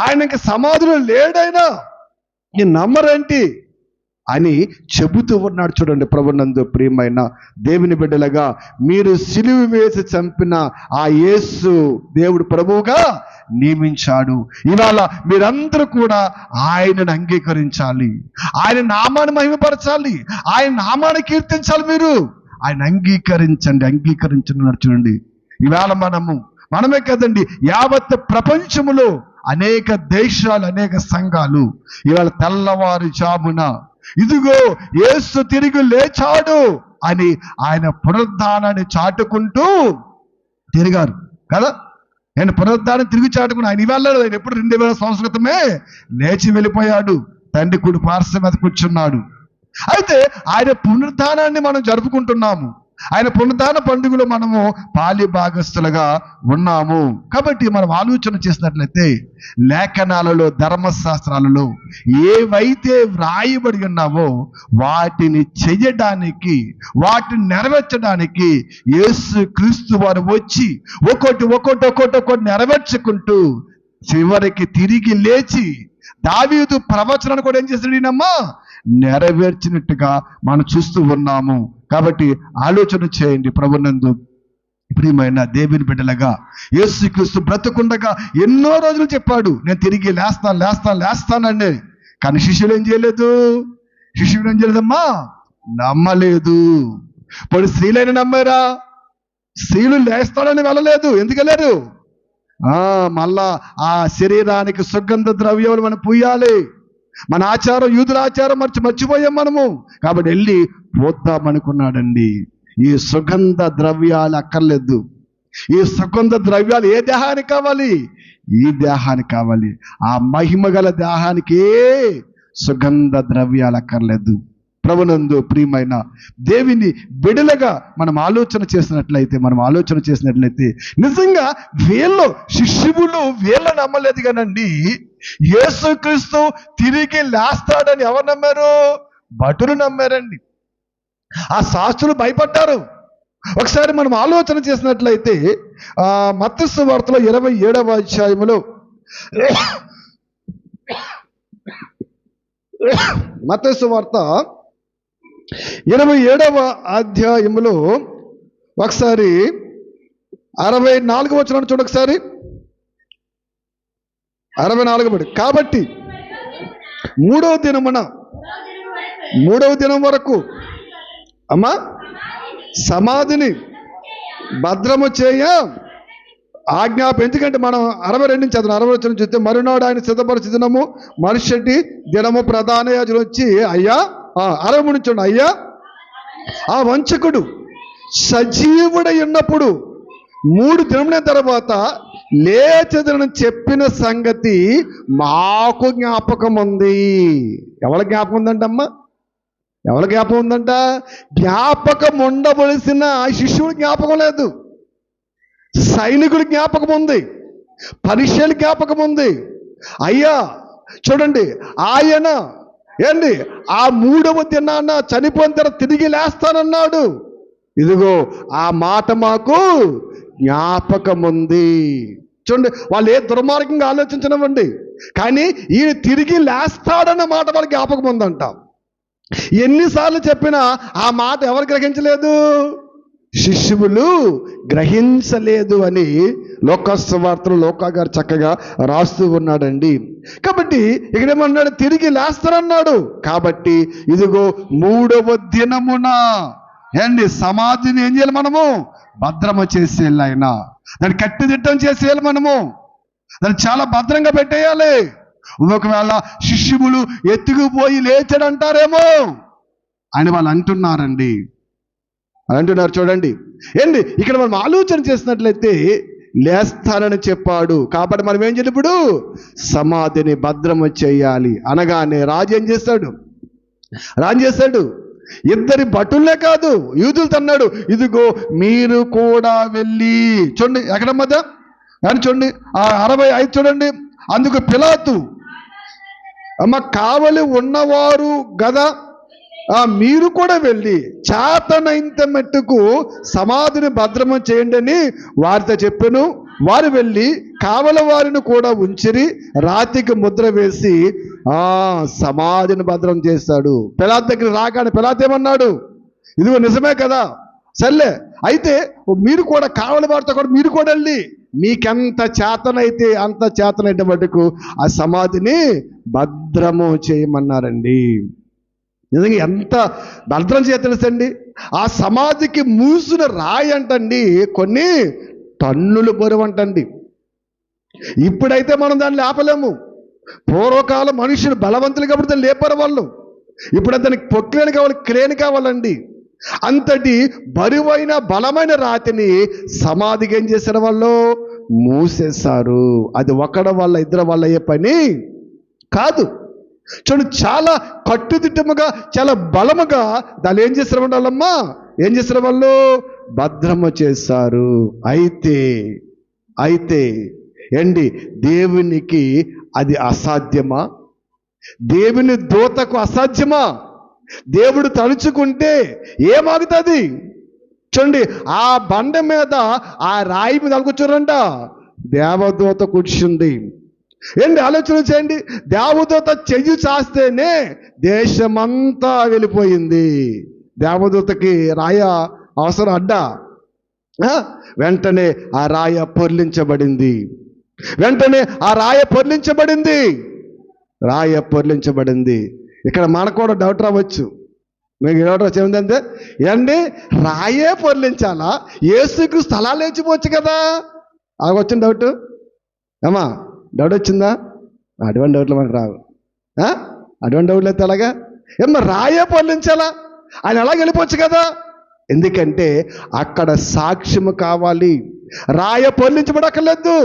ఆయనకి సమాధిలో లేడైనా నీ నమ్మరేంటి అని చెబుతూ ఉన్నాడు. చూడండి ప్రభునందు ప్రియమైన దేవుని బిడ్డలుగా, మీరు సిలువ వేసి చంపిన ఆ యేసు దేవుడు ప్రభువుగా నియమించాడు. ఇవాళ మీరందరూ కూడా ఆయనను అంగీకరించాలి, ఆయన నామాన్ని మహిమపరచాలి, ఆయన నామాన్ని కీర్తించాలి. మీరు ఆయన అంగీకరించండి చూడండి. ఇవాళ మనమే కదండి, యావత్ ప్రపంచములో అనేక దేశాలు, అనేక సంఘాలు ఇవాళ తెల్లవారుజామున ఇదిగో యేసు తిరిగి లేచాడు అని ఆయన పునరుద్ధానాన్ని చాటుకుంటూ తిరిగారు కదా. ఆయన పునరుద్ధానం తిరిగి చాటుకుని ఆయన ఇవాళ ఆయన ఎప్పుడు 2000 సంవత్సరాల క్రితమే లేచి వెళ్ళిపోయాడు, తండ్రి కుడి పార్శ్వం మీద కూర్చున్నాడు. అయితే ఆయన పునరుద్ధానాన్ని మనం జరుపుకుంటున్నాము, ఆయన పునరుద్ధాన పండుగలో మనము పాలి భాగస్థులుగా ఉన్నాము. కాబట్టి మనం ఆలోచన చేసినట్లయితే లేఖనాలలో, ధర్మశాస్త్రాలలో ఏవైతే వ్రాయబడి ఉన్నావో వాటిని చెయ్యడానికి, వాటిని నెరవేర్చడానికి యేసు క్రీస్తు వారు వచ్చి ఒక్కొక్కటి నెరవేర్చుకుంటూ చివరికి తిరిగి లేచి దావీదు ప్రవచనాన్ని కూడా ఏం చేశాడు ఈయనమ్మా, నెరవేర్చినట్టుగా మనం చూస్తూ ఉన్నాము. కాబట్టి ఆలోచన చేయండి ప్రభునందు ప్రియమైన దేవుని బిడ్డలుగా. యేసుక్రీస్తు బ్రతుకుండగా ఎన్నో రోజులు చెప్పాడు, నేను తిరిగి లేస్తానండి. కానీ శిష్యులు ఏం చేయలేదమ్మా, నమ్మలేదు. ఇప్పుడు స్త్రీలైన నమ్మారా? స్త్రీలు లేస్తాడని వెళ్ళలేదు. ఎందుకు వెళ్ళారు? మళ్ళా ఆ శరీరానికి సుగంధ ద్రవ్యాలు మనం పూయాలి. మన ఆచారం, యూదుల ఆచారం మర్చిపోయాం మనము. కాబట్టి వెళ్ళి పోద్దామనుకున్నాడండి. ఈ సుగంధ ద్రవ్యాలు అక్కర్లేదు. ఈ సుగంధ ద్రవ్యాలు ఏ దేహానికి కావాలి? ఈ దేహానికి కావాలి. ఆ మహిమ గల దేహానికి సుగంధ ద్రవ్యాలు అక్కర్లేదు. ప్రభునందు ప్రియమైన దేవుని బిడలుగా మనం ఆలోచన చేసినట్లయితే నిజంగా శిష్యులు వీళ్ళు నమ్మలేదు కానండి, యేసుక్రీస్తు తిరిగి లేస్తాడని ఎవరు నమ్మారు? భటులు నమ్మారండి. ఆ శాస్త్రులు భయపడ్డారు. ఒకసారి మనం ఆలోచన చేసినట్లయితే మత్తయి సువార్తలో 27వ అధ్యాయములో మత్తయి సువార్త 27వ అధ్యాయములో ఒకసారి 64వ వచనం చూడండి. ఒకసారి 64 కాబట్టి మూడవ దినం వరకు అమ్మా సమాధిని భద్రము చేయ ఆజ్ఞాపం. ఎందుకంటే మనం 62 నుంచి 60 చూస్తే, మరునాడు ఆయన సిద్ధపరిచి దినము మరుసటి దినము ప్రధాన యాజకులు వచ్చి, అయ్యా 63 నుంచి చూడండి, అయ్యా ఆ వంచకుడు సజీవుడై ఉన్నప్పుడు 3 దినముల తర్వాత లేచదని చెప్పిన సంగతి మాకు జ్ఞాపకం ఉంది. ఎవరి జ్ఞాపకం ఉందంటమ్మా? ఎవరి జ్ఞాపకం ఉందంట? జ్ఞాపకం ఉండవలసిన శిష్యుడి జ్ఞాపకం లేదు, సైనికుడి జ్ఞాపకం ఉంది, పరిచయుల జ్ఞాపకం ఉంది. అయ్యా చూడండి, ఆయన ఆ 3వ దినాన చనిపోయిన తర్వాత తిరిగి లేస్తానన్నాడు. ఇదిగో ఆ మాట మాకు జ్ఞాపకం ఉంది. చూడండి, వాళ్ళు ఏ దుర్మార్గంగా ఆలోచించనివ్వండి, కానీ ఈయన తిరిగి లేస్తాడన్న మాట వాళ్ళకి జ్ఞాపకం ఉందంట. ఎన్నిసార్లు చెప్పినా ఆ మాట ఎవరు గ్రహించలేదు? శిష్యులు గ్రహించలేదు అని లోకసువార్తలో లోకా గారు చక్కగా రాస్తూ ఉన్నాడండి. కాబట్టి ఇక్కడేమన్నాడు? తిరిగి లేస్తారన్నాడు. కాబట్టి ఇదిగో 3వ దినమున సమాధిని ఏం చేయాలి? మనము భద్రము చేసేయాలి. ఆయన దాన్ని కట్టుదిట్టం చేసేయాలి. మనము దాన్ని చాలా భద్రంగా పెట్టేయాలి. ఒకవేళ శిష్యులు ఎత్తుకుపోయి లేచాడంటారేమో అని వాళ్ళు అంటున్నారండి. అంటున్నారు. చూడండి ఇక్కడ మనం ఆలోచన చేసినట్లయితే లేస్తానని చెప్పాడు. కాబట్టి మనం ఏం చేయాలి? ఇప్పుడు సమాధిని భద్రము చేయాలి అనగానే రాజు ఏం చేస్తాడు? ఇద్దరి భటులే కాదు, యూదులతో అన్నాడు, ఇదిగో మీరు కూడా వెళ్ళి. చూడండి ఎక్కడ మధ్య అని చూడండి 65 చూడండి. అందుకు పిలాతు, కావలి ఉన్నవారు గదా, మీరు కూడా వెళ్ళి చేతనైనంత మట్టుకు సమాధిని భద్రము చేయండి అని వారితో చెప్పాను. వారు వెళ్ళి కావలి వారిని కూడా ఉంచిరి, రాతికి ముద్ర వేసి సమాధిని భద్రం చేశాడు. పిలాతు దగ్గర రాగానే పిలాతు ఏమన్నాడు? ఇదిగో నిజమే కదా, సర్లే అయితే మీరు కూడా కావలి వారితో కూడా మీరు కూడా వెళ్ళి మీకెంత చేతనైతే అంత చేతనైతే మటుకు ఆ సమాధిని భద్రము చేయమన్నారండి. నిజంగా ఎంత భద్రం చేయ తెలుసండి, ఆ సమాధికి మూసిన రాయి అంటండి కొన్ని టన్నులు బరువు అంటండి. ఇప్పుడైతే మనం దాన్ని లేపలేము. పూర్వకాలం మనుషులు బలవంతులు కాబట్టి దాన్ని లేపారు వాళ్ళు. ఇప్పుడు దానికి పొక్లేని కావాలి, క్రేన్ కావాలండి. అంతటి బరువైన బలమైన రాతిని సమాధికి ఏం చేశారు వాళ్ళు? మూసేశారు. అది ఒకడి వల్ల ఇద్దరు వల్ల అయ్యే పని కాదు. చూడు, చాలా కట్టుదిట్టముగా చాలా బలముగా దాన్ని ఏం చేశారు వాళ్ళమ్మా? ఏం చేశారు వాళ్ళు? భద్రము చేశారు. అయితే ఏంటి, దేవునికి అది అసాధ్యమా? దేవుని దూతకు అసాధ్యమా? దేవుడు తలుచుకుంటే ఏమాగుతుంది? చూడండి, ఆ బండ మీద ఆ రాయి మీద అనుకొచ్చారంట దేవదూత కూర్చుంది. ఏంటి ఆలోచన చేయండి, దేవదూత చెయ్యి చాస్తేనే దేశమంతా వెళ్ళిపోయింది. దేవదూతకి రాయ అవసరం అడ్డా? వెంటనే ఆ రాయ పొర్లించబడింది. రాయ పొర్లించబడింది. ఇక్కడ మనకు కూడా డౌట్ రావచ్చు. మీకు డౌట్ వచ్చి ఏమిటంటే, ఏండి రాయే పొర్లించాలా? యేసుక్రీస్తు స్థలాలు లేచిపోవచ్చు కదా. అలాగ వచ్చిన డౌట్ ఏమా? డౌట్ వచ్చిందా? అటువంటి డౌట్లు మనకు రావు. అటువంటి డౌట్లు అయితే అలాగా ఏమన్నా రాయే పొర్లించాలా? ఆయన అలాగ వెళ్ళిపోవచ్చు కదా. ఎందుకంటే అక్కడ సాక్ష్యము కావాలి. రాయ పొర్లించబడక్కర్లేదు.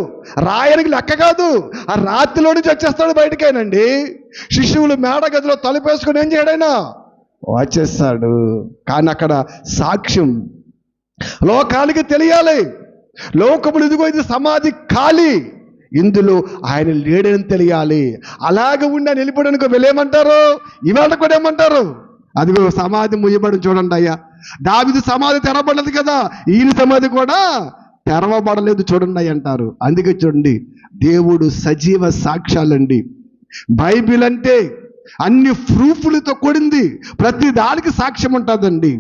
రాయనికి లెక్క కాదు, ఆ రాత్రిలో నుంచి వచ్చేస్తాడు బయటకేనండి. శిశువులు మేడ గదిలో తలుపేసుకుని ఏం చేయడైనా వచ్చేస్తాడు. కానీ అక్కడ సాక్ష్యం లోకానికి తెలియాలి. లోకములు ఇదిగో ఇది సమాధి ఖాళీ, ఇందులో ఆయన లేడని తెలియాలి. అలాగే ఉండి ఆయన వెళ్ళిపోవడానికి వెళ్ళేమంటారు? ఇవాళ కూడా ఏమంటారు? అదిగో సమాధి ముయ్యబడి చూడండి అయ్యా. దావీదు సమాధి తెరవబడలేదు కదా, ఈయన సమాధి కూడా తెరవబడలేదు చూడండి అయ్య అంటారు. అందుకే చూడండి, దేవుడు సజీవ సాక్ష్యాలండి. బైబిల్ అంటే అన్ని ప్రూఫ్లతో కూడింది, ప్రతి దానికి సాక్ష్యం ఉంటుందండి.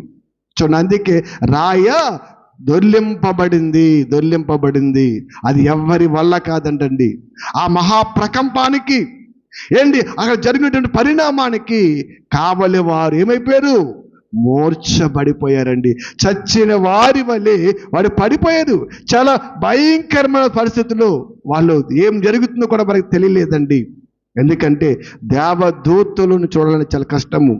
చూడండి, అందుకే రాయ దొర్లింపబడింది. అది ఎవరి వల్ల కాదంటండి. ఆ మహాప్రకంపానికి ఏంటి అక్కడ జరిగినటువంటి పరిణామానికి కావలి వారు ఏమైపోయారు? మూర్ఛబడిపోయారండి. చచ్చిన వారి వల్లే వాడు పడిపోయారు. చాలా భయంకరమైన పరిస్థితుల్లో వాళ్ళు ఏం జరుగుతుందో కూడా మనకు తెలియలేదండి. ఎందుకంటే దేవదూతలను చూడాలని చాలా కష్టము.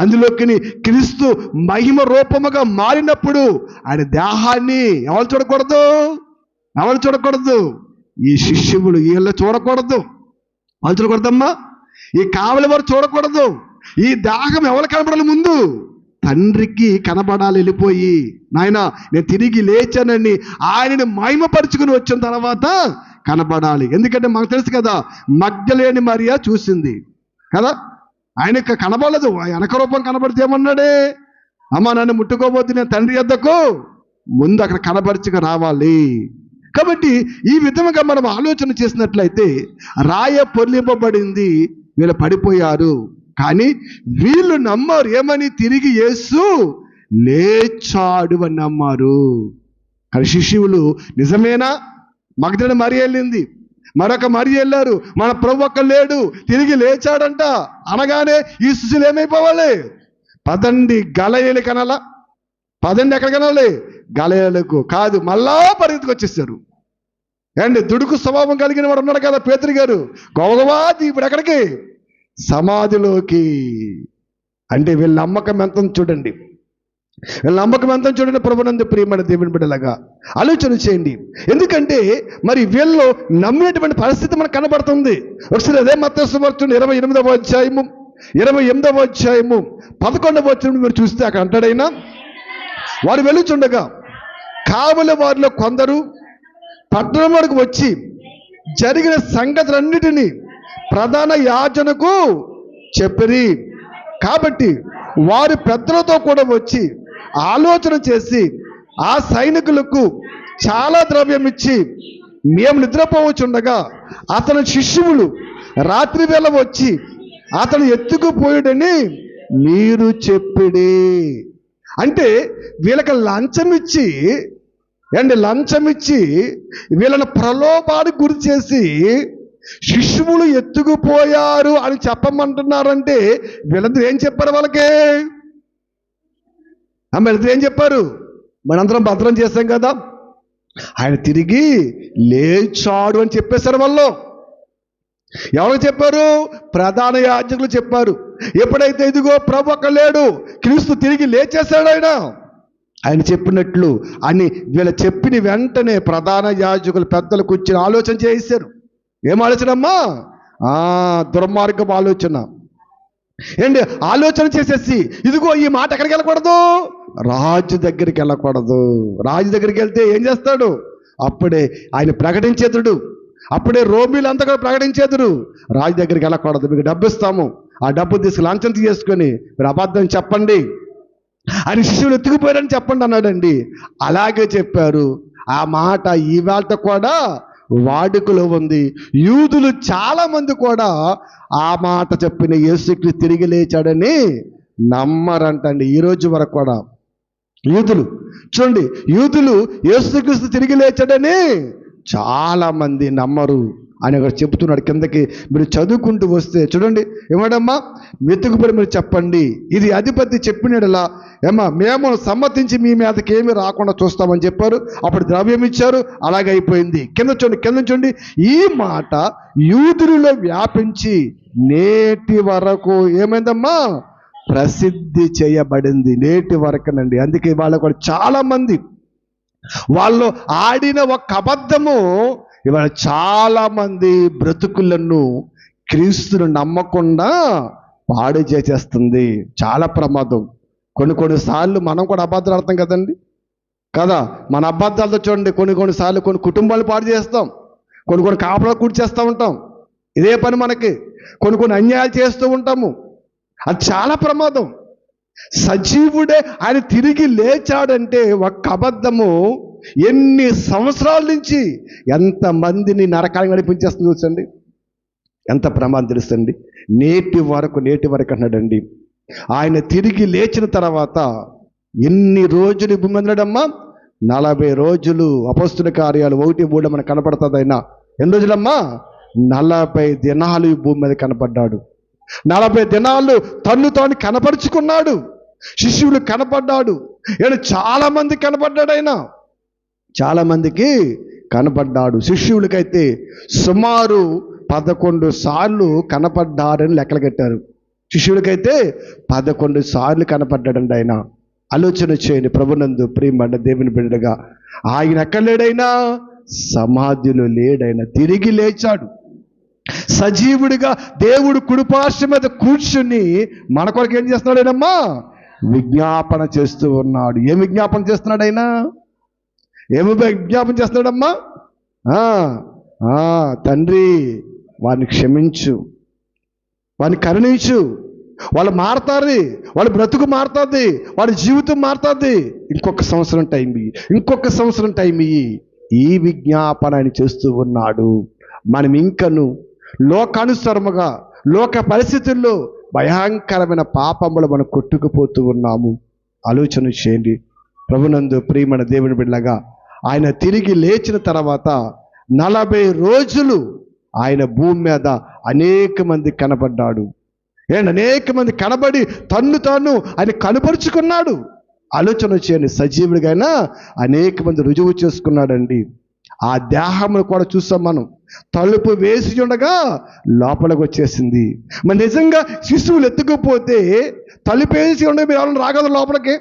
అందులోకి క్రీస్తు మహిమ రూపముగా మారినప్పుడు ఆయన దేహాన్ని ఎవరు చూడకూడదు? ఈ శిష్యులు వీళ్ళు చూడకూడదు. వాళ్ళు చూడకూడదమ్మా. ఈ కావలి వారు చూడకూడదు. ఈ దాహం ఎవరు కనబడాలి? ముందు తండ్రికి కనబడాలి. వెళ్ళిపోయి నాయన నేను తిరిగి లేచానని ఆయనని మహిమపరుచుకుని వచ్చిన తర్వాత కనబడాలి. ఎందుకంటే మనకు తెలుసు కదా, మగ్దలేని మరియా చూసింది కదా, ఆయనకు కనబడలేదు. వెనక రూపం కనబడితే ఏమన్నాడే? అమ్మ నన్ను ముట్టుకోబోతే నేను తండ్రి వద్దకు ముందు అక్కడ కనబరిచిగా రావాలి. కాబట్టి ఈ విధముగా మనం ఆలోచన చేసినట్లయితే రాయ పొర్లింపబడింది, వీళ్ళు పడిపోయారు. కానీ వీళ్ళు నమ్మారు ఏమని? తిరిగి యేసు లేచాడు అని నమ్మారు. కానీ శిష్యులు నిజమేనా? మగ్దలేని మరియ వెళ్ళింది, మరొక మరియ వెళ్ళారు, మన ప్రభు ఒక్క లేడు, తిరిగి లేచాడంట అనగానే ఈ శిష్యులు ఏమైపోవాలి? పదండి గలయేలు కనాలా? పదండి ఎక్కడ కనాలి? గలయేలకు కాదు, మళ్ళా పరిగెత్తుకు వచ్చేసారు. అండి దుడుకు స్వభావం కలిగిన వాడు ఉన్నాడు కదా పేతురు గారు, గౌరవాది ఇప్పుడు ఎక్కడికి? సమాధిలోకి. అంటే వీళ్ళ నమ్మకం ఎంత చూడండి, ప్రభునందు ప్రియమైన దేవుని బిడ్డలాగా ఆలోచన చేయండి. ఎందుకంటే మరి వీళ్ళు నమ్మినటువంటి పరిస్థితి మనకు కనబడుతుంది. ఒకసారి అదే మత్తయి సువార్త 28వ అధ్యాయము 11వ వచనం మీరు చూస్తే అక్కడ అంటాడైనా, వారు వెళుచుండగా కావలి వారిలో కొందరు పట్టణం వరకు వచ్చి జరిగిన సంగతులన్నిటినీ ప్రధాన యాజకునకు చెప్పిరి. కాబట్టి వారి పెద్దలతో కూడా వచ్చి ఆలోచన చేసి ఆ సైనికులకు చాలా ద్రవ్యం ఇచ్చి మేము నిద్రపోవచ్చుండగా అతని శిష్యులు రాత్రి వేళ వచ్చి అతను ఎత్తుకుపోయాడని మీరు చెప్పిడి. అంటే వీళ్ళకి లంచం ఇచ్చి వీళ్ళని ప్రలోభానికి గురి చేసి శిష్యులు ఎత్తుకుపోయారు అని చెప్పమంటున్నారంటే వీళ్ళందరూ ఏం చెప్పారు? వీళ్ళందరూ ఏం చెప్పారు? మనందరం భద్రం చేశాం కదా, ఆయన తిరిగి లేచాడు అని చెప్పేశారు వాళ్ళు. ఎవరు చెప్పారు? ప్రధాన యాజకులు చెప్పారు. ఎప్పుడైతే ఇదిగో ప్రభు అక్కడ లేడు, క్రీస్తు తిరిగి లేచేశాడు ఆయన చెప్పినట్లు అని వీళ్ళు చెప్పిన వెంటనే ప్రధాన యాజకులు పెద్దలు కూర్చుని ఆలోచన చేశారు. ఏం ఆలోచన అమ్మా? దుర్మార్గపు ఆలోచన. ఏంటి ఆలోచన చేసేసి ఇదిగో ఈ మాట ఎక్కడికి వెళ్ళకూడదు? రాజు దగ్గరికి వెళ్ళకూడదు. రాజు దగ్గరికి వెళ్తే ఏం చేస్తాడు? అప్పుడే ఆయన ప్రకటించేతుడు, అప్పుడే రోమిలంతా కూడా ప్రకటించేదురు. రాజు దగ్గరికి వెళ్ళకూడదు, మీకు డబ్బు ఇస్తాము, ఆ డబ్బు తీసుకు లంచం తీసుకొని మీరు అబద్ధం చెప్పండి, ఆయన శిష్యులు ఎత్తుకుపోయారని చెప్పండి అన్నాడండి. అలాగే చెప్పారు. ఆ మాట ఈవేళ కూడా వాడుకలో ఉంది. యూదులు చాలా మంది కూడా ఆ మాట చెప్పిన యేసుక్రీస్తు తిరిగి లేచాడని నమ్మరంటండి. ఈ రోజు వరకు కూడా యూదులు చూడండి, యూదులు యేసుక్రీస్తు తిరిగి లేచాడని చాలా మంది నమ్మరు అని ఒకటి చెబుతున్నాడు. కిందకి మీరు చదువుకుంటూ వస్తే చూడండి, ఏమాడమ్మా? వెతుకుబడి మీరు చెప్పండి, ఇది అధిపతి చెప్పినలా ఏమా మేము సమ్మతించి మీ మీదకి ఏమి రాకుండా చూస్తామని చెప్పారు. అప్పుడు ద్రవ్యం ఇచ్చారు, అలాగే అయిపోయింది. కింద చూడండి. ఈ మాట యూదులలో వ్యాపించి నేటి వరకు ఏమైందమ్మా? ప్రసిద్ధి చేయబడింది. నేటి వరకునండి. అందుకే వాళ్ళ కూడా చాలా మంది వాళ్ళు ఆడిన ఒక అబద్ధము ఇవాళ చాలా మంది బ్రతుకులను క్రీస్తును నమ్మకుండా పాడు చేసేస్తుంది. చాలా ప్రమాదం. కొన్నిసార్లు మనం కూడా అబద్ధాలు ఆడతాం కదండి, కదా? మన అబద్ధాలతో చూడండి కొన్నిసార్లు కొన్ని కుటుంబాలు పాడు చేస్తాం, కొన్ని కాపలా కూర్చేస్తూ ఉంటాం. ఇదే పని మనకి కొన్ని అన్యాయాలు చేస్తూ ఉంటాము. అది చాలా ప్రమాదం. సజీవుడే ఆయన తిరిగి లేచాడంటే ఒక్క అబద్ధము ఎన్ని సంవత్సరాల నుంచి ఎంతమందిని నరకాన్ని నడిపించేస్తుంది చూసండి. ఎంత ప్రమాదం తెలుసండి. నేటి వరకు అన్నాడండి. ఆయన తిరిగి లేచిన తర్వాత ఎన్ని రోజులు భూమి మీద ఉన్నాడమ్మా? 40 రోజులు. అపొస్తలుల కార్యాలు 1:3 మనకు కనపడుతుంది. అయినా ఎన్ని రోజులమ్మా? 40 దినాలు ఈ భూమి మీద కనపడ్డాడు. 40 దినాలు తాను కనపరుచుకున్నాడు. శిష్యులు కనపడ్డాడు. చాలా మంది కనపడ్డాడు. ఆయన చాలా మందికి కనపడ్డాడు. శిష్యులకైతే సుమారు 11 సార్లు కనపడ్డారని లెక్కలు కట్టారు. శిష్యుడికైతే 11 సార్లు కనపడ్డాడండి. ఆయన ఆలోచన చేయండి. ప్రభునందు ప్రియమైన దేవుని బిడ్డగా ఆయన ఎక్కడ లేడైనా? సమాధిలో లేడైనా. తిరిగి లేచాడు. సజీవుడిగా దేవుడు కుడిపార్శ్వం మీద కూర్చుని మన కొరకు ఏం చేస్తున్నాడేనమ్మా? విజ్ఞాపన చేస్తూ ఉన్నాడు. ఏం విజ్ఞాపన చేస్తున్నాడు ఆయన? ఏమి విజ్ఞాపన చేస్తున్నాడమ్మా? తండ్రి వారిని క్షమించు, వారిని కరుణించు, వాళ్ళు మారుతారు, వాళ్ళ బ్రతుకు మారుతుంది, వాళ్ళ జీవితం మారుతుంది. ఇంకొక సంవత్సరం టైం ఇయ్యి. ఈ విజ్ఞాపన ఆయన చేస్తూ ఉన్నాడు. మనం ఇంకను లోకానుసరముగా లోక పరిస్థితుల్లో భయంకరమైన పాపములు మనం కొట్టుకుపోతూ ఉన్నాము. ఆలోచన చేయండి. ప్రభునందు ప్రియమైన దేవుని బిడ్డలాగా ఆయన తిరిగి లేచిన తర్వాత 40 రోజులు ఆయన భూమి మీద అనేక మంది కనబడ్డాడు. అనేక మంది కనబడి తాను ఆయన కనపరుచుకున్నాడు. ఆలోచన చేయండి. సజీవుడిగా అనేక మంది రుజువు చేసుకున్నాడండి. ఆ దేహమును కూడా చూసాం మనం. తలుపు వేసి ఉండగా లోపలికి వచ్చేసింది. మరి నిజంగా శిశువులు ఎత్తుకుపోతే తలుపు వేసి ఉండగా మీరు ఎవరైనా రాగలరు? లోపలికి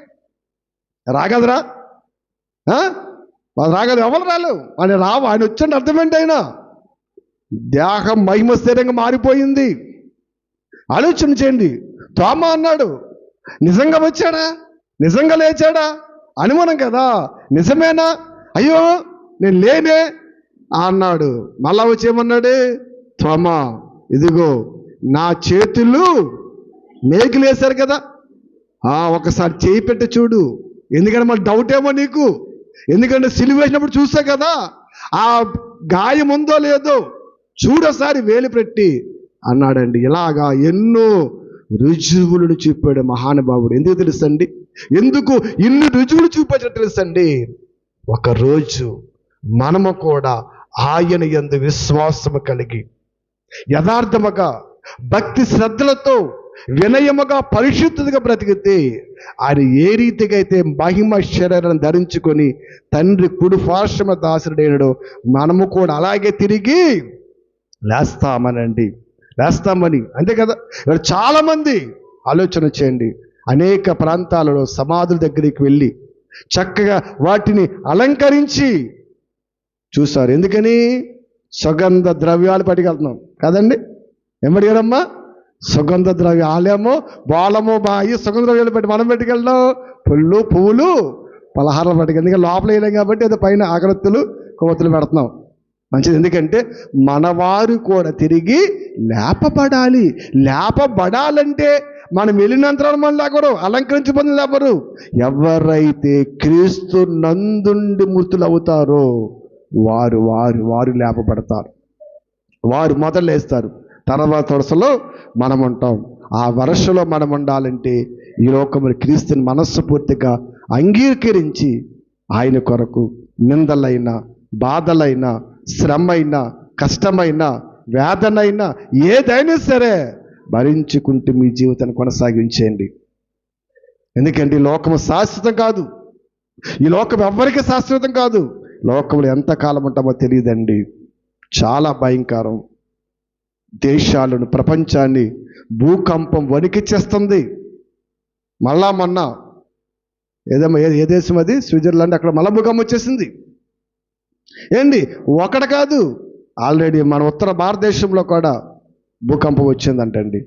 రాగలరా? రాగలరు? ఎవరు రాలేవు. ఆయన రావు. ఆయన వచ్చండి అర్థమేంటి? ఆయన దేహం మహిమ స్థిరంగా మారిపోయింది. ఆలోచన చేయండి. తోమా అన్నాడు, నిజంగా వచ్చాడా? నిజంగా లేచాడా? అనుమానం కదా. నిజమేనా? అయ్యో నేను లేనే అన్నాడు. మళ్ళా వచ్చేమన్నాడు? తోమా, ఇదిగో నా చేతులు మేకులేశారు కదా, ఒకసారి చేయి పెట్టి చూడు. ఎందుకంటే మళ్ళీ డౌట్ ఏమో నీకు, ఎందుకంటే సిలువ వేసినప్పుడు చూసా కదా, ఆ గాయం ఉందో లేదో చూడసారి వేలు పెట్టి అన్నాడండి. ఇలాగా ఎన్నో రుజువులను చూపాడు మహానుభావుడు. ఎందుకు తెలుసండి? ఎందుకు ఇన్ని రుజువులు చూపించడం తెలుసండి? ఒకరోజు మనము కూడా ఆయన యందు విశ్వాసము కలిగి యథార్థముగా భక్తి శ్రద్ధలతో వినయముగా పరిశుద్ధతగా బ్రతికితే ఆయన ఏ రీతిగా అయితే మహిమ శరీరాన్ని ధరించుకొని తండ్రి కుడి పార్శ్వము దాసుడైనడో మనము కూడా అలాగే తిరిగి లేస్తామని అంతే కదా. ఇక్కడ చాలామంది ఆలోచన చేయండి, అనేక ప్రాంతాలలో సమాధుల దగ్గరికి వెళ్ళి చక్కగా వాటిని అలంకరించి చూశారు. ఎందుకని? సుగంధ ద్రవ్యాలు పట్టుకెళ్తున్నాం కదండి. ఏమడిగారమ్మా? సుగంధ ద్రవ్య ఆలయము బాలము బాయి సుగంధ ద్రవ్యాలు పెట్టి మనం పెట్టుకెళ్ళాం. పుల్లు పువ్వులు పలహారాలు పట్టుకెళ్ళి, ఎందుకంటే లోపల వేయలేం కాబట్టి అది పైన అగరత్తులు కొవ్వొత్తులు పెడుతున్నాం. మంచిది. ఎందుకంటే మనవారు కూడా తిరిగి లేపబడాలి. లేపబడాలంటే మనం వెళ్ళినంత మళ్ళీ లేకరు, అలంకరించబడి లేపరు. ఎవరైతే క్రీస్తు నందుండి మృతులు అవుతారో వారు వారు వారు లేపబడతారు. వారు మొదలేస్తారు. తర్వాత వరుసలో మనం ఉంటాం. ఆ వరుసలో మనం ఉండాలంటే ఈ లోకములు క్రీస్తుని మనస్ఫూర్తిగా అంగీకరించి ఆయన కొరకు నిందలైనా బాధలైనా శ్రమైనా కష్టమైనా వేదనైనా ఏదైనా సరే భరించుకుంటూ మీ జీవితాన్ని కొనసాగించేయండి. ఎందుకంటే ఈ లోకము శాశ్వతం కాదు. ఈ లోకం ఎవ్వరికీ శాశ్వతం కాదు. లోకంలో ఎంతకాలం ఉంటామో తెలియదండి. చాలా భయంకరం. దేశాలను ప్రపంచాన్ని భూకంపం వణికిచ్చేస్తుంది. మళ్ళా మొన్న ఏ దేశం అది? స్విట్జర్లాండ్. అక్కడ మళ్ళా భూకంపం వచ్చేసింది. ఏంటి ఒకటి కాదు, ఆల్రెడీ మన ఉత్తర భారతదేశంలో కూడా భూకంపం వచ్చిందంటండి.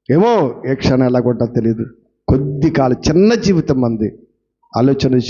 ఏమో ఏ క్షణం ఎలాగుంటుందో తెలియదు. కొద్ది కాలం చిన్న జీవితం మంది ఆలోచన